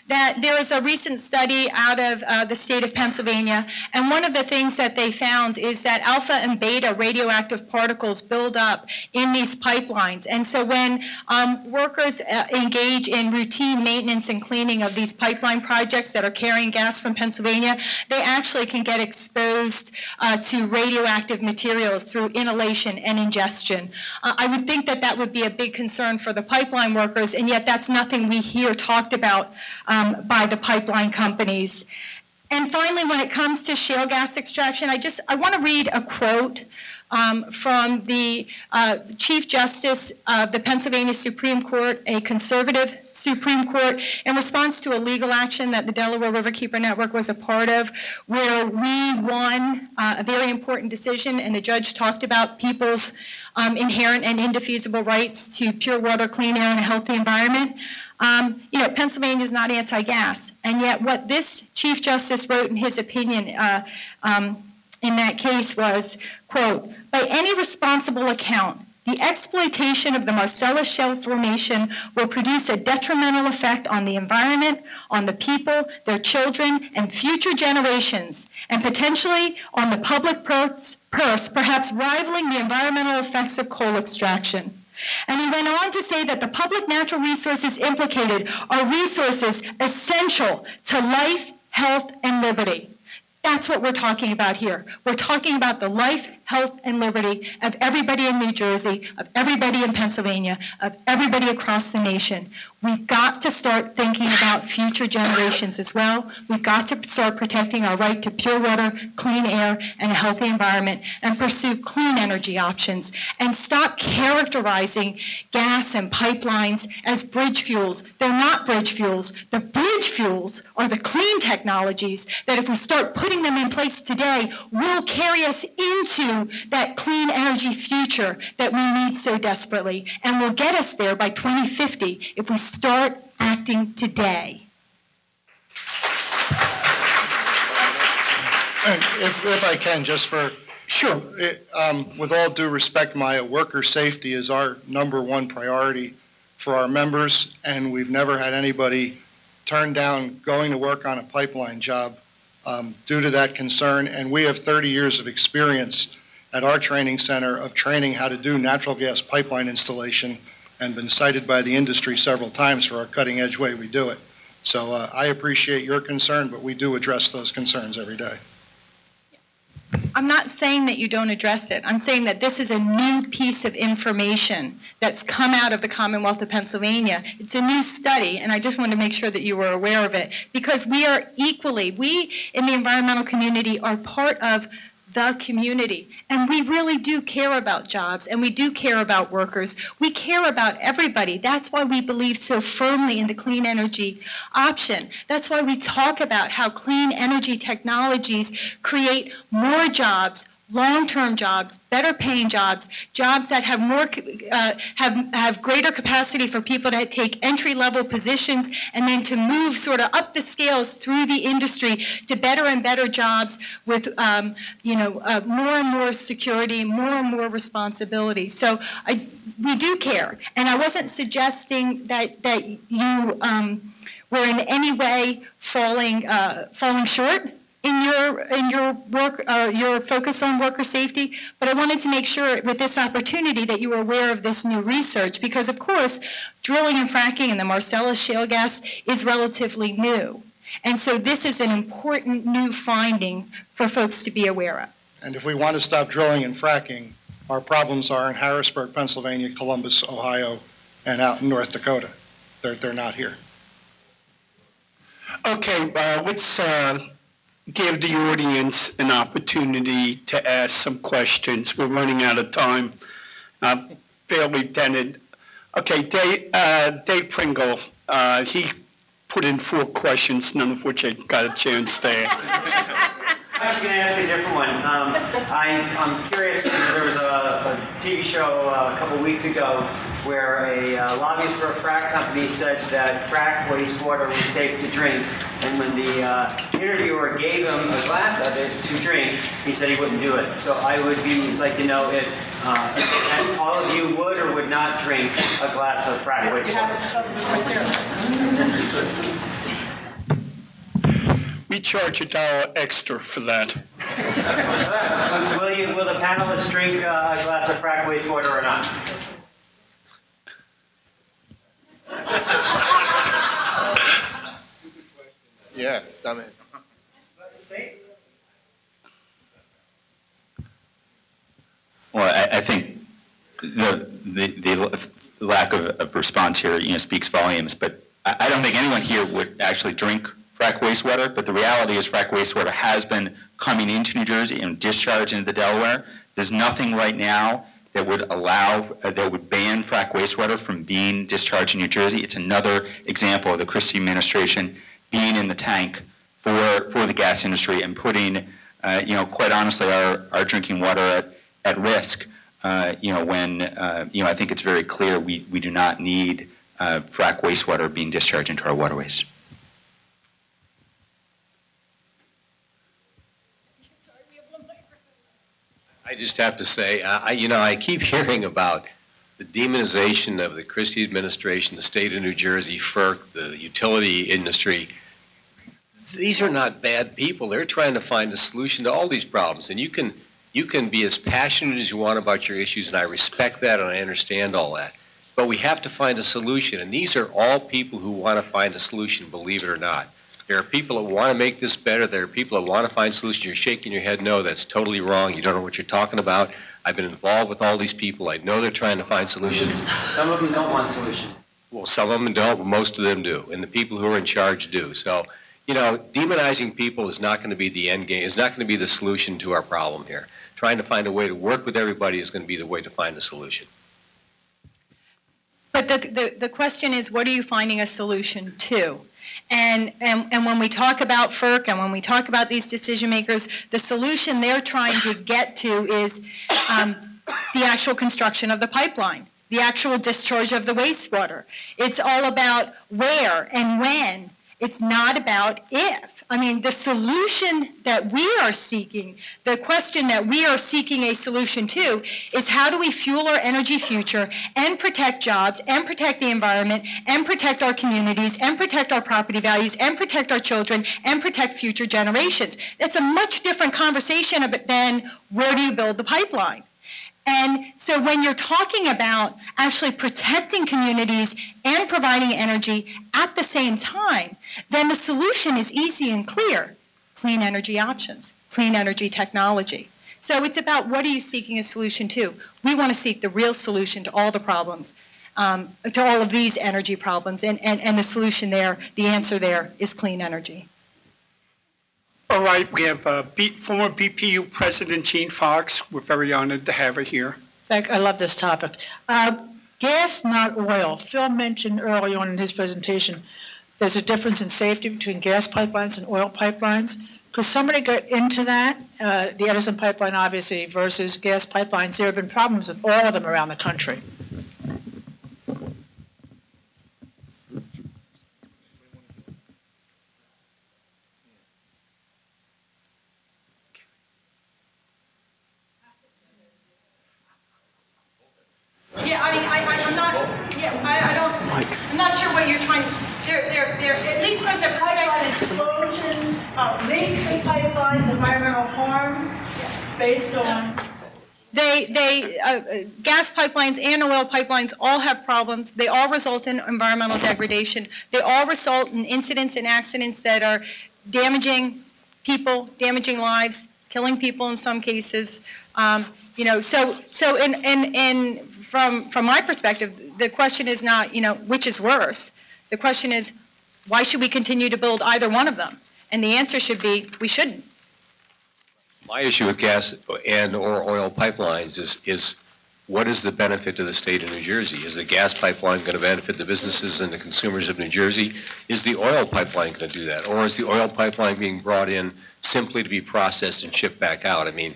that there is a recent study out of the state of Pennsylvania, and one of the things that they found is that alpha and beta radioactive particles build up in these pipelines. And so when workers engage in routine maintenance and cleaning of these pipeline projects that are carrying gas from Pennsylvania, they actually can get exposed to radioactive materials through inhalation and ingestion. I would think that that would be a big concern for the pipeline workers, and yet that's nothing we hear talked about by the pipeline companies. And finally, when it comes to shale gas extraction, I want to read a quote from the Chief Justice of the Pennsylvania Supreme Court, a conservative Supreme Court, in response to a legal action that the Delaware Riverkeeper Network was a part of, where we won a very important decision, and the judge talked about people's inherent and indefeasible rights to pure water, clean air, and a healthy environment. Pennsylvania is not anti-gas, and yet what this Chief Justice wrote in his opinion in that case was, quote, "By any responsible account, the exploitation of the Marcellus Shale formation will produce a detrimental effect on the environment, on the people, their children, and future generations, and potentially on the public purse, perhaps rivaling the environmental effects of coal extraction." And he went on to say that the public natural resources implicated are resources essential to life, health, and liberty. That's what we're talking about here. We're talking about the life, health, and liberty of everybody in New Jersey, of everybody in Pennsylvania, of everybody across the nation. We've got to start thinking about future generations as well. We've got to start protecting our right to pure water, clean air, and a healthy environment, and pursue clean energy options, and stop characterizing gas and pipelines as bridge fuels. They're not bridge fuels. The bridge fuels are the clean technologies that, if we start putting them in place today, will carry us into that clean energy future that we need so desperately, and will get us there by 2050 if we start acting today. And if I can, just for Sure. with all due respect, Maya, worker safety is our #1 priority for our members, and we've never had anybody turn down going to work on a pipeline job due to that concern. And we have 30 years of experience at our training center of training how to do natural gas pipeline installation, and been cited by the industry several times for our cutting-edge way we do it. So I appreciate your concern, but we do address those concerns every day. I'm not saying that you don't address it. I'm saying that this is a new piece of information that's come out of the Commonwealth of Pennsylvania. It's a new study, and I just wanted to make sure that you were aware of it, because we in the environmental community are part of the community, and we really do care about jobs, and we do care about workers. We care about everybody. That's why we believe so firmly in the clean energy option. That's why we talk about how clean energy technologies create more jobs, long-term jobs, better paying jobs, jobs that have more have greater capacity for people to take entry-level positions, and then to move sort of up the scales through the industry to better and better jobs with more and more security, more and more responsibility. So we do care, and I wasn't suggesting that you were in any way falling short in your work, your focus on worker safety, but I wanted to make sure with this opportunity that you were aware of this new research, because of course drilling and fracking in the Marcellus shale gas is relatively new, and so this is an important new finding for folks to be aware of. And if we want to stop drilling and fracking, our problems are in Harrisburg, Pennsylvania, Columbus, Ohio, and out in North Dakota. They're not here. Okay, let's give the audience an opportunity to ask some questions. We're running out of time. Fairly dented. Okay, Dave Pringle, he put in 4 questions, none of which I got a chance to I'm actually going to ask a different one. I'm curious, there was a TV show a couple weeks ago where a lobbyist for a frack company said that frack wastewater was safe to drink, and when the interviewer gave him a glass of it to drink, he said he wouldn't do it. So I would like to know if all of you would or would not drink a glass of frack wastewater. We charge $1 extra for that. Will the panelists drink a glass of frack wastewater or not? Yeah, dame. Well, I think the lack of response here, speaks volumes. But I don't think anyone here would actually drink frack wastewater. But the reality is, frack wastewater has been coming into New Jersey and discharged into Delaware. There's nothing right now that would that would ban frack wastewater from being discharged in New Jersey. It's another example of the Christie administration being in the tank for the gas industry and putting, quite honestly, our drinking water at risk. When I think it's very clear we do not need frack wastewater being discharged into our waterways. I just have to say, I keep hearing about the demonization of the Christie administration, the state of New Jersey, FERC, the utility industry. These are not bad people. They're trying to find a solution to all these problems. And you can be as passionate as you want about your issues, and I respect that and I understand all that. But we have to find a solution. And these are all people who want to find a solution, believe it or not. There are people that want to make this better. There are people that want to find solutions. You're shaking your head, no, that's totally wrong. You don't know what you're talking about. I've been involved with all these people. I know they're trying to find solutions. Some of them don't want solutions. Well, some of them don't, but most of them do. And the people who are in charge do. So, demonizing people is not going to be the end game. It's not going to be the solution to our problem here. Trying to find a way to work with everybody is going to be the way to find a solution. But the question is, what are you finding a solution to? And when we talk about FERC and when we talk about these decision makers, the solution they're trying to get to is the actual construction of the pipeline, the actual discharge of the wastewater. It's all about where and when. It's not about if. I mean, the solution that we are seeking, the question that we are seeking a solution to is how do we fuel our energy future and protect jobs and protect the environment and protect our communities and protect our property values and protect our children and protect future generations. That's a much different conversation than where do you build the pipeline. And so when you're talking about actually protecting communities and providing energy at the same time, then the solution is easy and clear. Clean energy options, clean energy technology. So it's about what are you seeking a solution to? We want to seek the real solution to all the problems, to all of these energy problems. And the solution there, the answer there is clean energy. All right, we have former BPU President Jean Fox. We're very honored to have her here. I love this topic. Gas, not oil. Phil mentioned early on in his presentation there's a difference in safety between gas pipelines and oil pipelines. Could somebody get into that? The Edison pipeline, obviously, versus gas pipelines. There have been problems with all of them around the country. Yeah, I mean, I'm not. Yeah, I don't. I'm not sure what you're trying to. They're at least like the Pipeline explosions, leaks in pipelines, environmental harm, based on. Gas pipelines and oil pipelines all have problems. They all result in environmental degradation. They all result in incidents and accidents that are damaging people, damaging lives, killing people in some cases. From my perspective, the question is not, which is worse. The question is, why should we continue to build either one of them? And the answer should be, we shouldn't. My issue with gas and or oil pipelines is what is the benefit to the state of New Jersey? Is the gas pipeline going to benefit the businesses and the consumers of New Jersey? Is the oil pipeline going to do that? Or is the oil pipeline being brought in simply to be processed and shipped back out? I mean,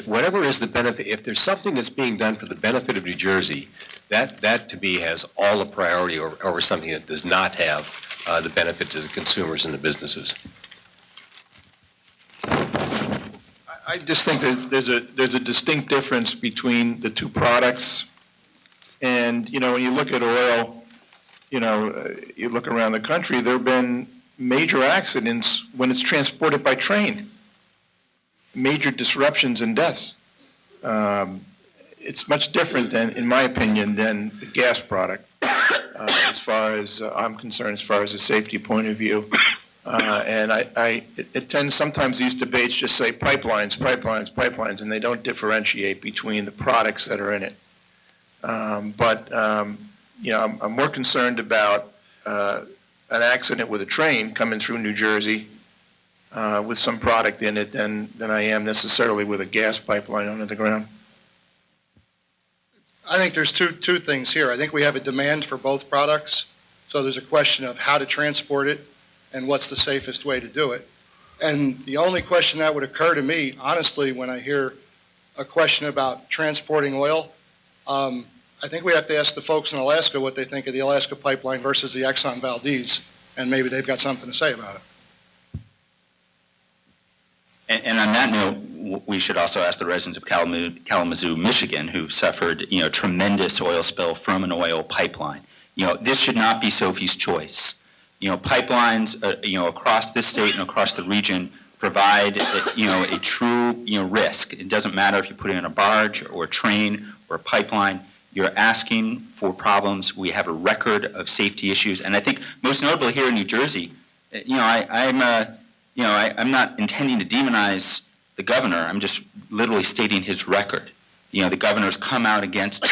whatever is the benefit, if there's something that's being done for the benefit of New Jersey, that to me has all the priority over something that does not have the benefit to the consumers and the businesses. I just think there's a distinct difference between the two products. And, you know, when you look at oil, you know, you look around the country, there have been major accidents when it's transported by train, major disruptions and deaths. It's much different than, in my opinion, than the gas product, as far as I'm concerned, as far as a safety point of view. And it tends, sometimes these debates just say pipelines, pipelines, pipelines, and they don't differentiate between the products that are in it. You know, I'm more concerned about an accident with a train coming through New Jersey with some product in it than I am necessarily with a gas pipeline under the ground. I think there's two things here. I think we have a demand for both products, so there's a question of how to transport it and what's the safest way to do it. And the only question that would occur to me, honestly, when I hear a question about transporting oil, I think we have to ask the folks in Alaska what they think of the Alaska pipeline versus the Exxon Valdez, and maybe they've got something to say about it. And on that note, we should also ask the residents of Kalamazoo, Michigan, who suffered, you know, tremendous oil spill from an oil pipeline. You know, this should not be Sophie's choice. You know, pipelines, you know, across this state and across the region provide, you know, a true, you know, risk. It doesn't matter if you put it in a barge or a train or a pipeline. You're asking for problems. We have a record of safety issues, and I think most notably here in New Jersey, you know, I'm not intending to demonize the governor. I'm just literally stating his record. You know, the governor's come out against,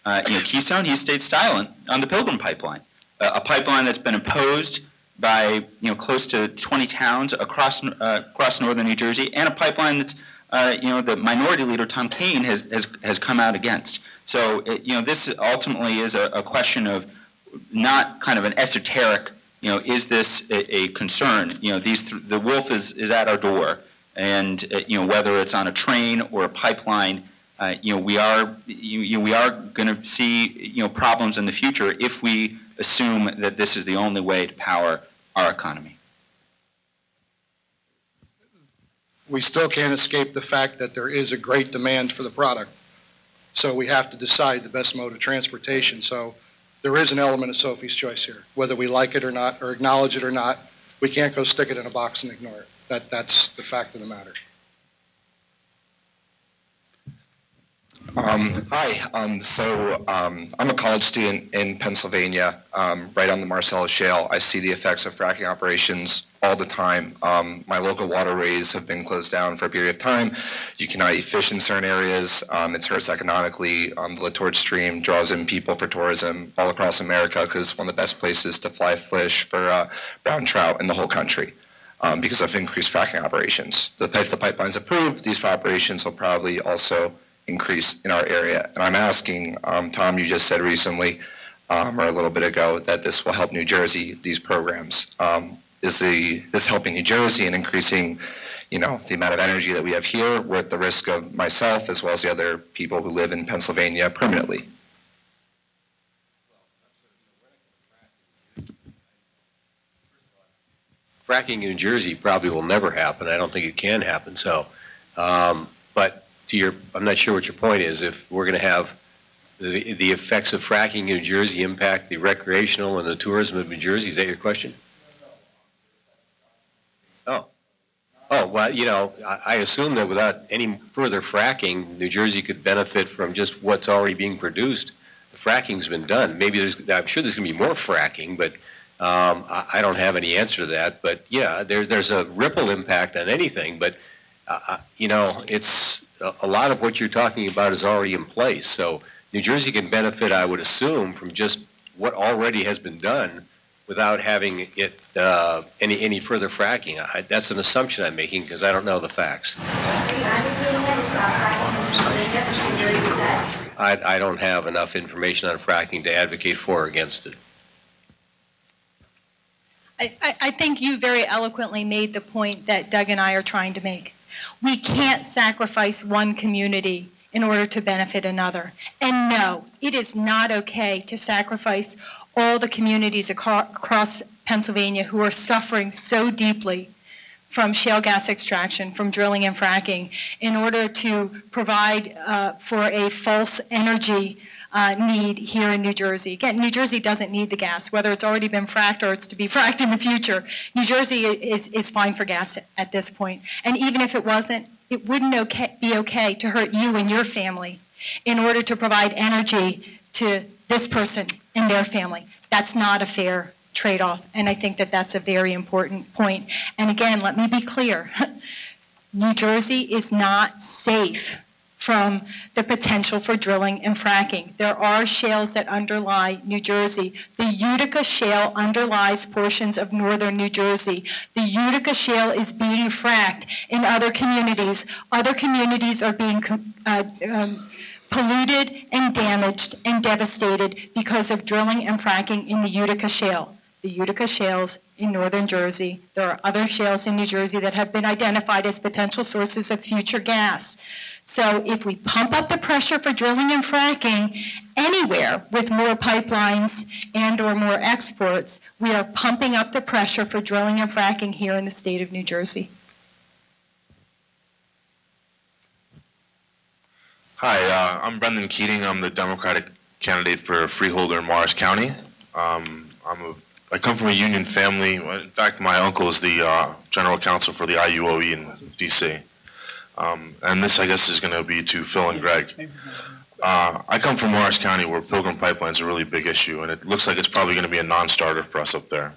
you know, Keystone. He stayed silent on the Pilgrim pipeline, a pipeline that's been opposed by, you know, close to 20 towns across northern New Jersey, and a pipeline that's, you know, the minority leader Tom Kean has come out against. So, you know, this ultimately is a question of not kind of an esoteric, you know, is this a concern? You know, the wolf is at our door, and you know, whether it's on a train or a pipeline, you know, we are going to see, you know, problems in the future if we assume that this is the only way to power our economy. We still can't escape the fact that there is a great demand for the product. So we have to decide the best mode of transportation. So there is an element of Sophie's choice here. Whether we like it or not, or acknowledge it or not, we can't go stick it in a box and ignore it. That's the fact of the matter. Hi. I'm a college student in Pennsylvania, right on the Marcellus Shale. I see the effects of fracking operations all the time. My local waterways have been closed down for a period of time. You cannot eat fish in certain areas. It hurts economically. The Latorge Stream draws in people for tourism all across America because it's one of the best places to fly fish for brown trout in the whole country because of increased fracking operations. If the pipeline's approved, these operations will probably also increase in our area. And I'm asking, Tom, you just said recently, or a little bit ago, that this will help New Jersey, these programs. Is this helping New Jersey and increasing, you know, the amount of energy that we have here? We're at the risk of myself as well as the other people who live in Pennsylvania permanently. Fracking in New Jersey probably will never happen. I don't think it can happen. So, but I'm not sure what your point is. If we're going to have the effects of fracking in New Jersey impact the recreational and the tourism of New Jersey, is that your question? Oh, well, you know, I assume that without any further fracking, New Jersey could benefit from just what's already being produced. The fracking's been done. Maybe I'm sure there's going to be more fracking, but I don't have any answer to that. But yeah, there's a ripple impact on anything. But you know, it's a lot of what you're talking about is already in place. So New Jersey can benefit, I would assume, from just what already has been done, without having it any further fracking. That's an assumption I'm making because I don't know the facts. I don't have enough information on fracking to advocate for or against it. I think you very eloquently made the point that Doug and I are trying to make. We can't sacrifice one community in order to benefit another. And no, it is not okay to sacrifice all the communities across Pennsylvania who are suffering so deeply from shale gas extraction, from drilling and fracking, in order to provide for a false energy need here in New Jersey. Again, New Jersey doesn't need the gas, whether it's already been fracked or it's to be fracked in the future. New Jersey is fine for gas at this point. And even if it wasn't, it wouldn't be okay to hurt you and your family in order to provide energy to this person and their family. That's not a fair trade-off, and I think that that's a very important point. And again, let me be clear. New Jersey is not safe from the potential for drilling and fracking. There are shales that underlie New Jersey. The Utica Shale underlies portions of northern New Jersey. The Utica Shale is being fracked in other communities. Other communities are being polluted and damaged and devastated because of drilling and fracking in the Utica Shale. The Utica shales in northern Jersey. There are other shales in New Jersey that have been identified as potential sources of future gas. So if we pump up the pressure for drilling and fracking anywhere with more pipelines and or more exports, we are pumping up the pressure for drilling and fracking here in the state of New Jersey. Hi, I'm Brendan Keating. I'm the Democratic candidate for freeholder in Morris County. I come from a union family. In fact, my uncle is the general counsel for the IUOE in DC. And this, I guess, is going to be to Phil and Greg. I come from Morris County, where Pilgrim Pipeline is a really big issue, and it looks like it's probably going to be a non-starter for us up there.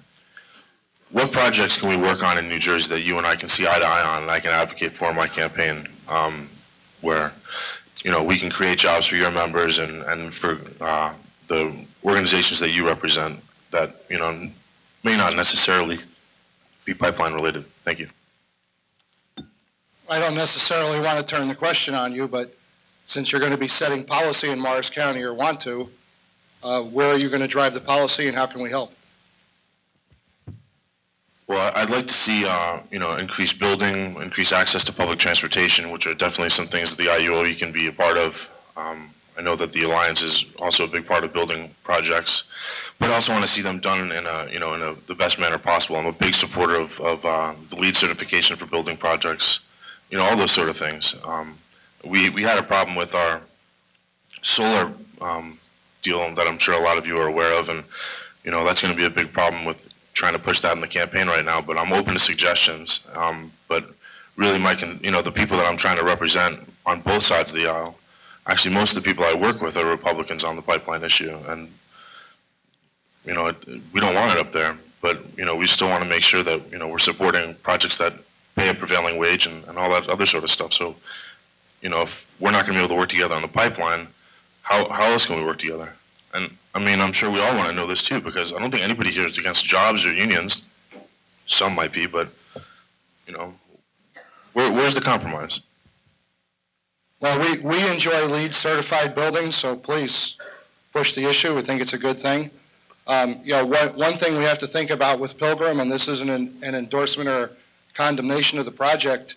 What projects can we work on in New Jersey that you and I can see eye to eye on, and I can advocate for in my campaign, where we can create jobs for your members and for the organizations that you represent that may not necessarily be pipeline related? Thank you. I don't necessarily want to turn the question on you, but since you're going to be setting policy in Morris County or want to, where are you going to drive the policy and how can we help? Well, I'd like to see increased building, increased access to public transportation, which are definitely some things that the IUOE can be a part of. I know that the Alliance is also a big part of building projects, but I also want to see them done in the best manner possible. I'm a big supporter of the LEED certification for building projects, all those sort of things. We had a problem with our solar deal that I'm sure a lot of you are aware of, and that's going to be a big problem with trying to push that in the campaign right now. But I'm open to suggestions. But really, the people that I'm trying to represent on both sides of the aisle. Actually, most of the people I work with are Republicans on the pipeline issue, and we don't want it up there, but we still want to make sure that we're supporting projects that pay a prevailing wage and all that other sort of stuff. So, if we're not going to be able to work together on the pipeline, how else can we work together? And I'm sure we all want to know this too, because I don't think anybody here is against jobs or unions. Some might be, but where's the compromise? Well, we enjoy LEED certified buildings, so please push the issue. We think it's a good thing. One thing we have to think about with Pilgrim, and this isn't an endorsement or condemnation of the project,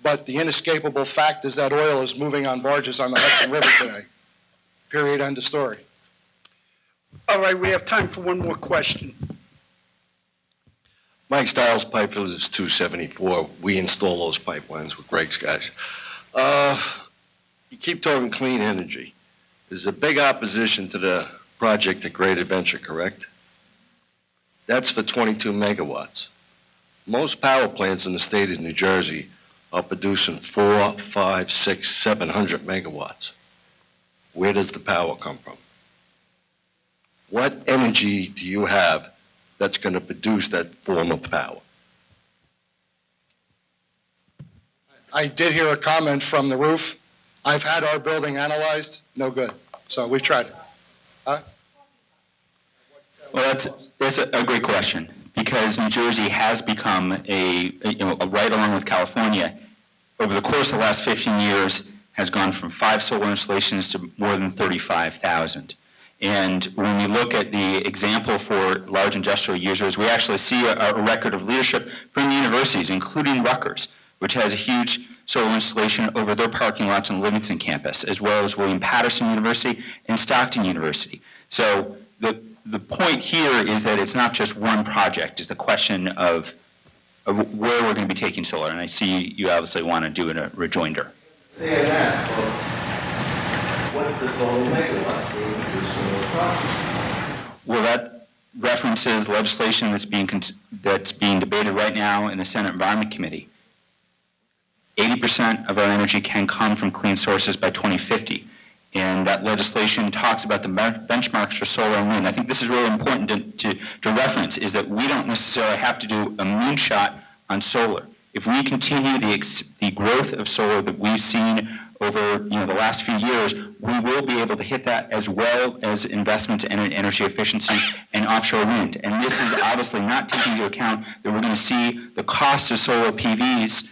but the inescapable fact is that oil is moving on barges on the Hudson River today. Period, end of story. All right, we have time for one more question. Mike Stiles, Pipefitters 274. We install those pipelines with Greg's guys. You keep talking clean energy. There's a big opposition to the project at Great Adventure, correct? That's for 22 megawatts. Most power plants in the state of New Jersey are producing 400, 500, 600, 700 megawatts. Where does the power come from? What energy do you have that's going to produce that form of power? I did hear a comment from the roof. I've had our building analyzed, no good. So we've tried it. Well, that's a great question, because New Jersey has become right along with California, over the course of the last 15 years, has gone from 5 solar installations to more than 35,000. And when we look at the example for large industrial users, we actually see a record of leadership from universities, including Rutgers, which has a huge solar installation over their parking lots on Livingston campus, as well as William Patterson University and Stockton University. So the point here is that it's not just one project, it's the question of where we're going to be taking solar. And I see you obviously want to do a rejoinder. Say that, well, what's the total megawatts being produced in those projects? Well, that references legislation that's being debated right now in the Senate Environment Committee. 80% of our energy can come from clean sources by 2050. And that legislation talks about the benchmarks for solar and wind. I think this is really important to reference, is that we don't necessarily have to do a moonshot on solar. If we continue the growth of solar that we've seen over the last few years, we will be able to hit that, as well as investments in energy efficiency and offshore wind. And this is obviously not taking into account that we're going to see the cost of solar PVs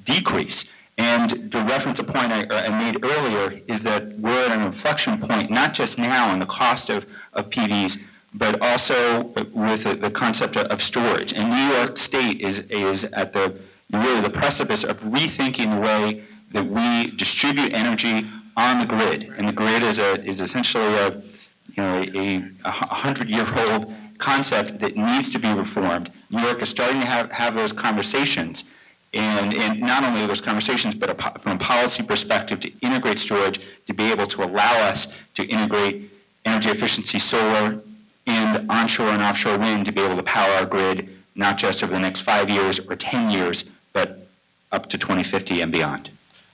decrease. And to reference a point I made earlier, is that we're at an inflection point, not just now in the cost of PVs, but also with the concept of storage. And New York State is at really the precipice of rethinking the way that we distribute energy on the grid. And the grid is essentially a 100-year-old concept that needs to be reformed. New York is starting to have those conversations. And not only those conversations, but from a policy perspective, to integrate storage, to be able to allow us to integrate energy efficiency solar and onshore and offshore wind to be able to power our grid, not just over the next 5 years or 10 years, but up to 2050 and beyond.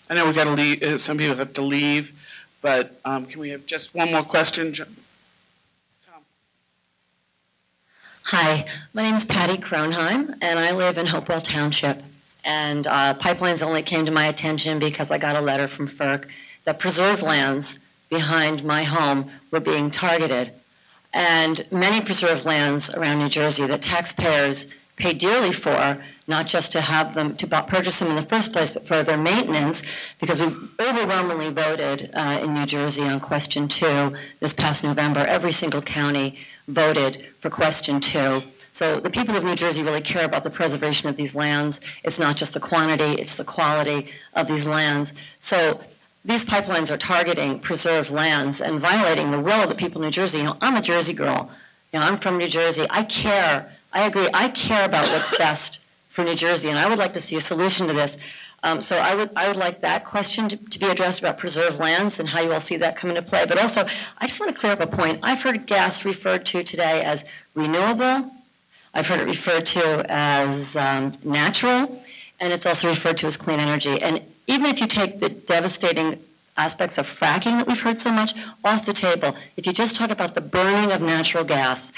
I know we've got to leave, some people have to leave, but can we have just one more question? Tom. Hi, my name is Patty Kronheim, and I live in Hopewell Township. And pipelines only came to my attention because I got a letter from FERC that preserved lands behind my home were being targeted. And many preserved lands around New Jersey that taxpayers pay dearly for, not just to have them, to purchase them in the first place, but for their maintenance, because we overwhelmingly voted in New Jersey on question 2 this past November. Every single county voted for question 2. So the people of New Jersey really care about the preservation of these lands. It's not just the quantity, it's the quality of these lands. So these pipelines are targeting preserved lands and violating the will of the people of New Jersey. I'm a Jersey girl. I'm from New Jersey. I care. I agree. I care about what's best for New Jersey, and I would like to see a solution to this. So I would like that question to be addressed about preserved lands and how you all see that come into play. But also, I just want to clear up a point. I've heard gas referred to today as renewable. I've heard it referred to as natural, and it's also referred to as clean energy. And even if you take the devastating aspects of fracking that we've heard so much off the table, if you just talk about the burning of natural gas,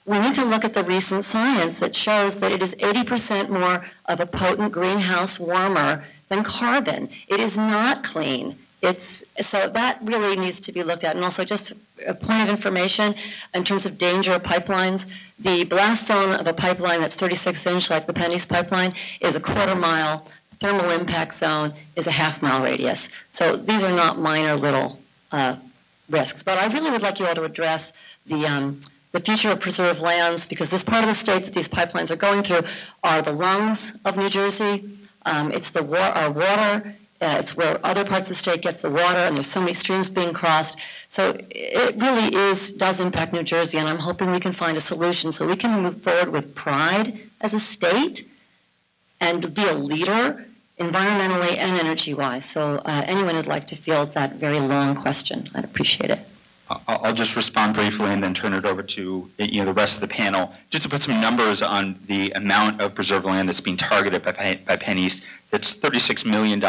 we need to look at the recent science that shows that it is 80% more of a potent greenhouse warmer than carbon. It is not clean. So that really needs to be looked at. And also, just a point of information in terms of danger of pipelines, the blast zone of a pipeline that's 36-inch, like the Penny's pipeline, is a quarter-mile. Thermal impact zone is a half-mile radius. So these are not minor little risks. But I really would like you all to address the future of preserved lands, because this part of the state that these pipelines are going through are the lungs of New Jersey. It's our water. It's where other parts of the state gets the water, and there's so many streams being crossed. So it really does impact New Jersey, and I'm hoping we can find a solution so we can move forward with pride as a state and be a leader environmentally and energy-wise. So anyone who'd like to field that very long question, I'd appreciate it. I'll just respond briefly and then turn it over to the rest of the panel. Just to put some numbers on the amount of preserved land that's being targeted by PennEast, that's $36 million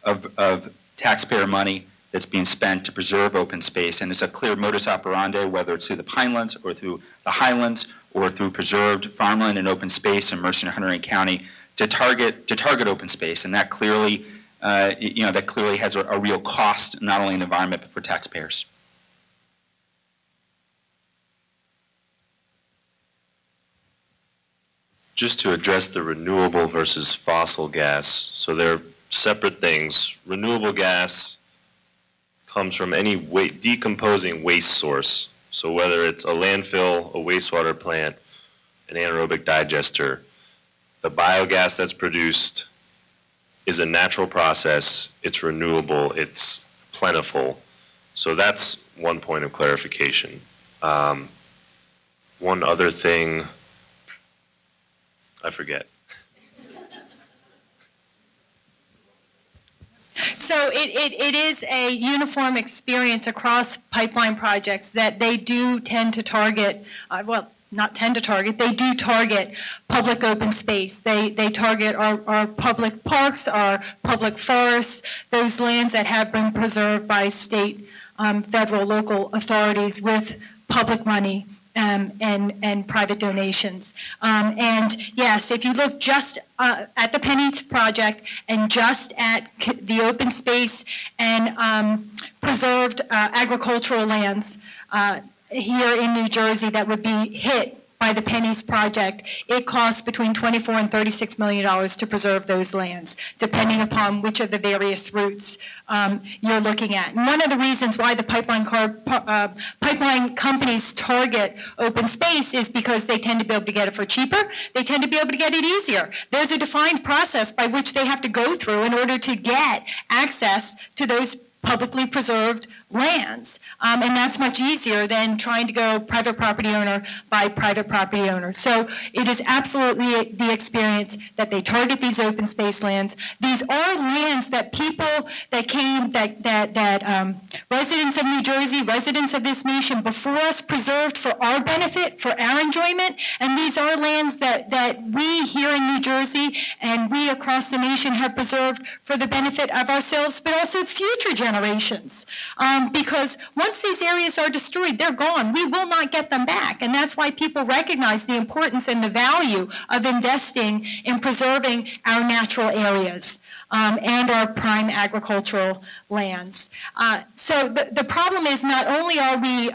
of taxpayer money that's being spent to preserve open space. And it's a clear modus operandi, whether it's through the Pinelands or through the Highlands or through preserved farmland and open space in Mercer and Hunterdon County, to target open space. And that clearly, that clearly has a real cost, not only in the environment, but for taxpayers. Just to address the renewable versus fossil gas, so they're separate things. Renewable gas comes from any decomposing waste source. So whether it's a landfill, a wastewater plant, an anaerobic digester, the biogas that's produced is a natural process, it's renewable, it's plentiful. So that's one point of clarification. One other thing, I forget. So it is a uniform experience across pipeline projects that they do tend to target, well, not tend to target, they do target public open space. They target our public parks, our public forests, those lands that have been preserved by state, federal, local authorities with public money and private donations. And yes, if you look just at the Pennies project and just at the open space and preserved agricultural lands here in New Jersey that would be hit by the Pennies project, it costs between $24 and $36 million to preserve those lands, depending upon which of the various routes you're looking at. And one of the reasons why the pipeline companies target open space is because they tend to be able to get it for cheaper. They tend to be able to get it easier. There's a defined process by which they have to go through in order to get access to those publicly preserved lands. And that's much easier than trying to go private property owner by private property owner. So it is absolutely the experience that they target these open space lands. These are lands that people that came, residents of New Jersey, residents of this nation before us preserved for our benefit, for our enjoyment. And these are lands that we here in New Jersey and we across the nation have preserved for the benefit of ourselves, but also future generations. Because once these areas are destroyed, they're gone. We will not get them back. And that's why people recognize the importance and the value of investing in preserving our natural areas and our prime agricultural lands. So the problem is not only are we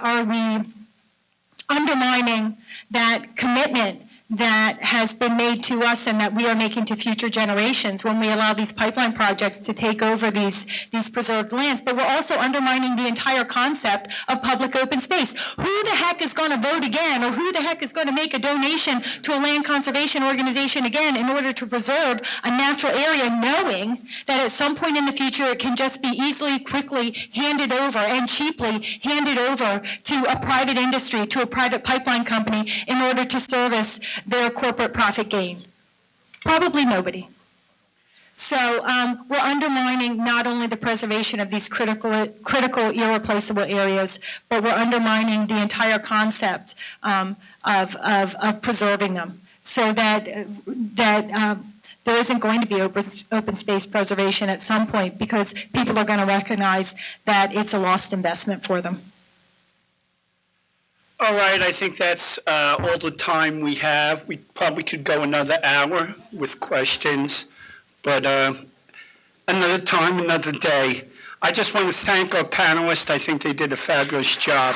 undermining that commitment that has been made to us and that we are making to future generations when we allow these pipeline projects to take over these preserved lands, but we're also undermining the entire concept of public open space. Who the heck is going to vote again, or who the heck is going to make a donation to a land conservation organization again in order to preserve a natural area, knowing that at some point in the future it can just be easily, quickly handed over and cheaply handed over to a private industry, to a private pipeline company in order to service their corporate profit gain? Probably nobody. So we're undermining not only the preservation of these critical, irreplaceable areas, but we're undermining the entire concept of preserving them, so that there isn't going to be open space preservation at some point, because people are going to recognize that it's a lost investment for them. All right, I think that's all the time we have. We probably could go another hour with questions, but another time, another day. I just want to thank our panelists. I think they did a fabulous job.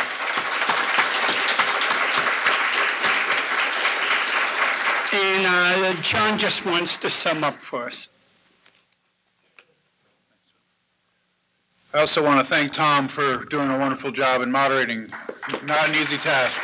And John just wants to sum up for us. I also want to thank Tom for doing a wonderful job in moderating. Not an easy task.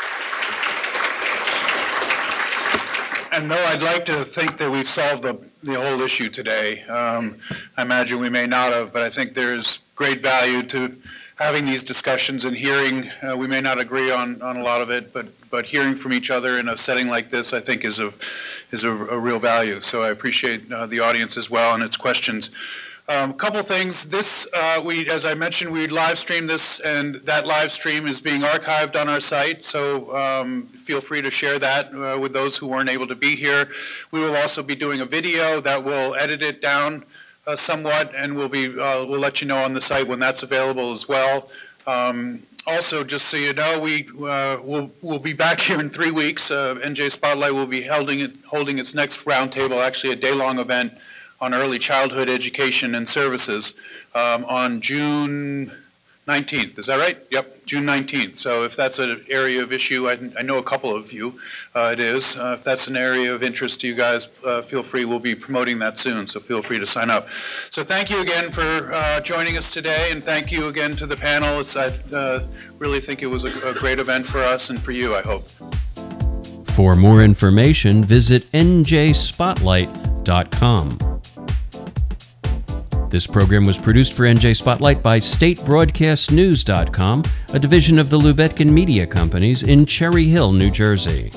And though I'd like to think that we've solved the whole issue today, I imagine we may not have, but I think there's great value to having these discussions and hearing. We may not agree on a lot of it, but hearing from each other in a setting like this, I think, is a real value. So I appreciate the audience as well and its questions. A couple things. This, as I mentioned, we live streamed this, and that live stream is being archived on our site. So feel free to share that with those who weren't able to be here. We will also be doing a video that will edit it down somewhat, and we'll let you know on the site when that's available as well. Also, just so you know, we'll be back here in 3 weeks. NJ Spotlight will be holding its next roundtable, actually a day-long event on early childhood education and services on June 19th. Is that right? Yep, June 19th. So if that's an area of issue, I know a couple of you it is. If that's an area of interest to you guys, feel free. We'll be promoting that soon, so feel free to sign up. So thank you again for joining us today, and thank you again to the panel. I really think it was a great event for us and for you, I hope. For more information, visit njspotlight.com. This program was produced for NJ Spotlight by StateBroadcastNews.com, a division of the Lubetkin Media Companies in Cherry Hill, New Jersey.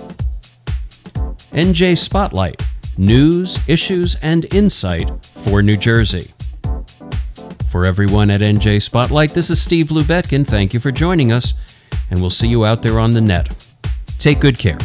NJ Spotlight, news, issues, and insight for New Jersey. For everyone at NJ Spotlight, this is Steve Lubetkin. Thank you for joining us, and we'll see you out there on the net. Take good care.